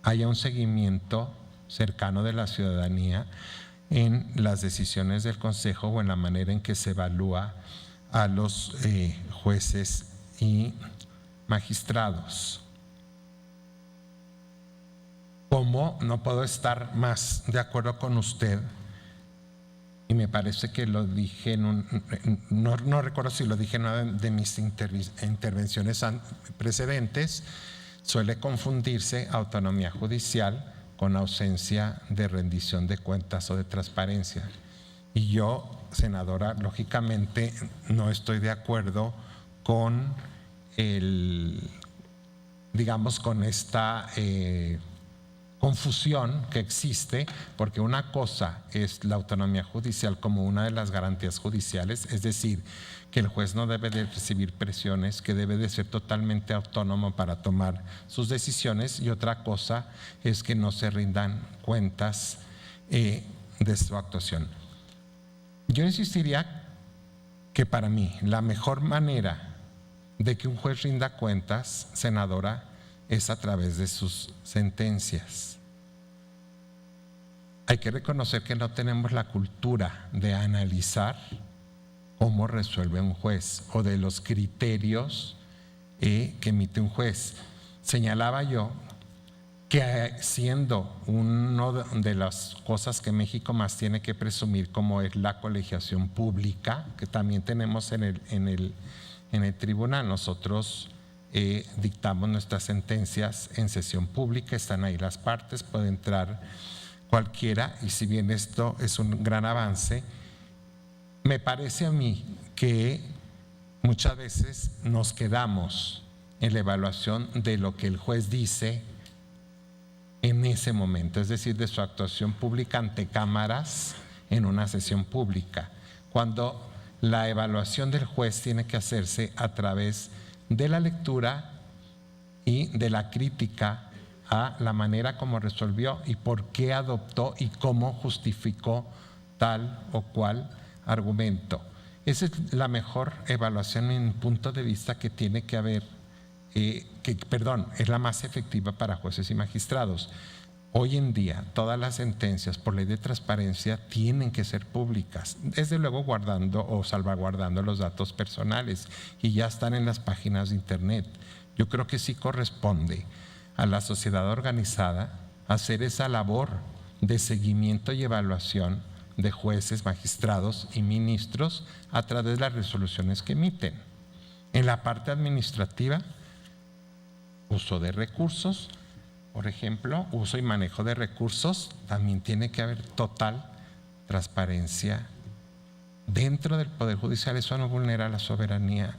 haya un seguimiento cercano de la ciudadanía en las decisiones del Consejo o en la manera en que se evalúa a los jueces y magistrados. Como no puedo estar más de acuerdo con usted, y me parece que lo dije no recuerdo si lo dije en una de mis intervenciones precedentes, suele confundirse autonomía judicial con ausencia de rendición de cuentas o de transparencia. Y yo, senadora, lógicamente no estoy de acuerdo con con esta confusión que existe, porque una cosa es la autonomía judicial como una de las garantías judiciales, es decir, que el juez no debe de recibir presiones, que debe de ser totalmente autónomo para tomar sus decisiones, y otra cosa es que no se rindan cuentas de su actuación. Yo insistiría que para mí la mejor manera de que un juez rinda cuentas, senadora, es a través de sus sentencias. Hay que reconocer que no tenemos la cultura de analizar cómo resuelve un juez o de los criterios que emite un juez. Señalaba yo que siendo una de las cosas que México más tiene que presumir, como es la colegiación pública, que también tenemos en el tribunal, nosotros dictamos nuestras sentencias en sesión pública, están ahí las partes, puede entrar cualquiera, y si bien esto es un gran avance, me parece a mí que muchas veces nos quedamos en la evaluación de lo que el juez dice en ese momento, es decir, de su actuación pública ante cámaras en una sesión pública, cuando la evaluación del juez tiene que hacerse a través de la lectura y de la crítica a la manera como resolvió y por qué adoptó y cómo justificó tal o cual argumento. Esa es la mejor evaluación en mi punto de vista que tiene que haber, es la más efectiva para jueces y magistrados. Hoy en día todas las sentencias por ley de transparencia tienen que ser públicas, desde luego guardando o salvaguardando los datos personales, y ya están en las páginas de internet. Yo creo que sí corresponde a la sociedad organizada hacer esa labor de seguimiento y evaluación de jueces, magistrados y ministros a través de las resoluciones que emiten. En la parte administrativa, uso de recursos, por ejemplo, uso y manejo de recursos, también tiene que haber total transparencia dentro del Poder Judicial. Eso no vulnera la soberanía,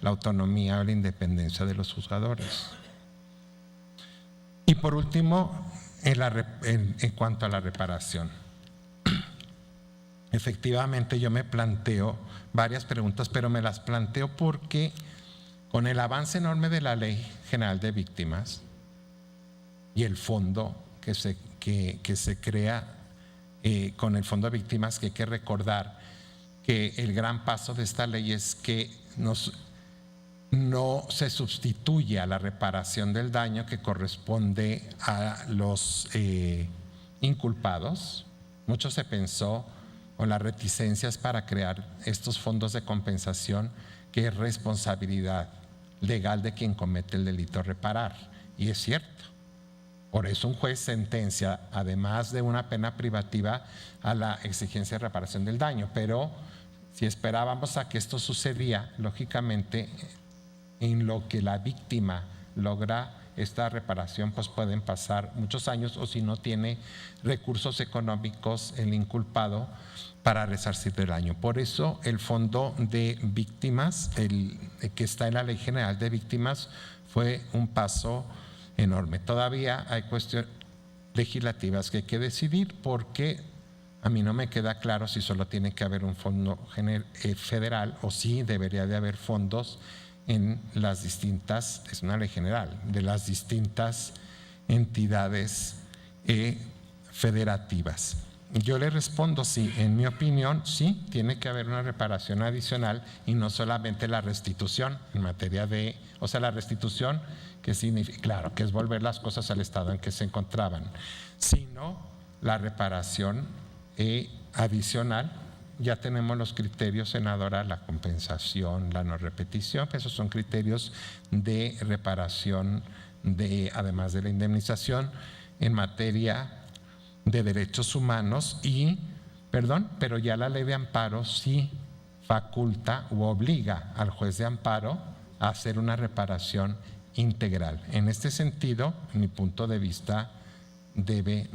la autonomía o la independencia de los juzgadores. Y por último, en cuanto a la reparación. Efectivamente, yo me planteo varias preguntas, pero me las planteo porque con el avance enorme de la Ley General de Víctimas y el fondo que se crea con el Fondo de Víctimas, que hay que recordar que el gran paso de esta ley es que no se sustituye a la reparación del daño que corresponde a los inculpados. Mucho se pensó con las reticencias para crear estos fondos de compensación, que es responsabilidad legal de quien comete el delito reparar, y es cierto. Por eso un juez sentencia, además de una pena privativa, a la exigencia de reparación del daño. Pero si esperábamos a que esto sucedía, lógicamente, en lo que la víctima logra esta reparación, pues pueden pasar muchos años, o si no tiene recursos económicos el inculpado para resarcir del daño. Por eso el Fondo de Víctimas, el que está en la Ley General de Víctimas, fue un paso enorme. Todavía hay cuestiones legislativas que hay que decidir, porque a mí no me queda claro si solo tiene que haber un fondo federal o si debería de haber fondos en las distintas, es una ley general, de las distintas entidades federativas. Yo le respondo sí, en mi opinión, sí, tiene que haber una reparación adicional y no solamente la restitución en materia de, o sea, la restitución que significa, claro, que es volver las cosas al estado en que se encontraban, sino la reparación adicional. Ya tenemos los criterios, senadora, la compensación, la no repetición, esos son criterios de reparación, además de la indemnización, en materia de derechos humanos pero ya la ley de amparo sí faculta u obliga al juez de amparo a hacer una reparación integral. En este sentido, mi punto de vista, debe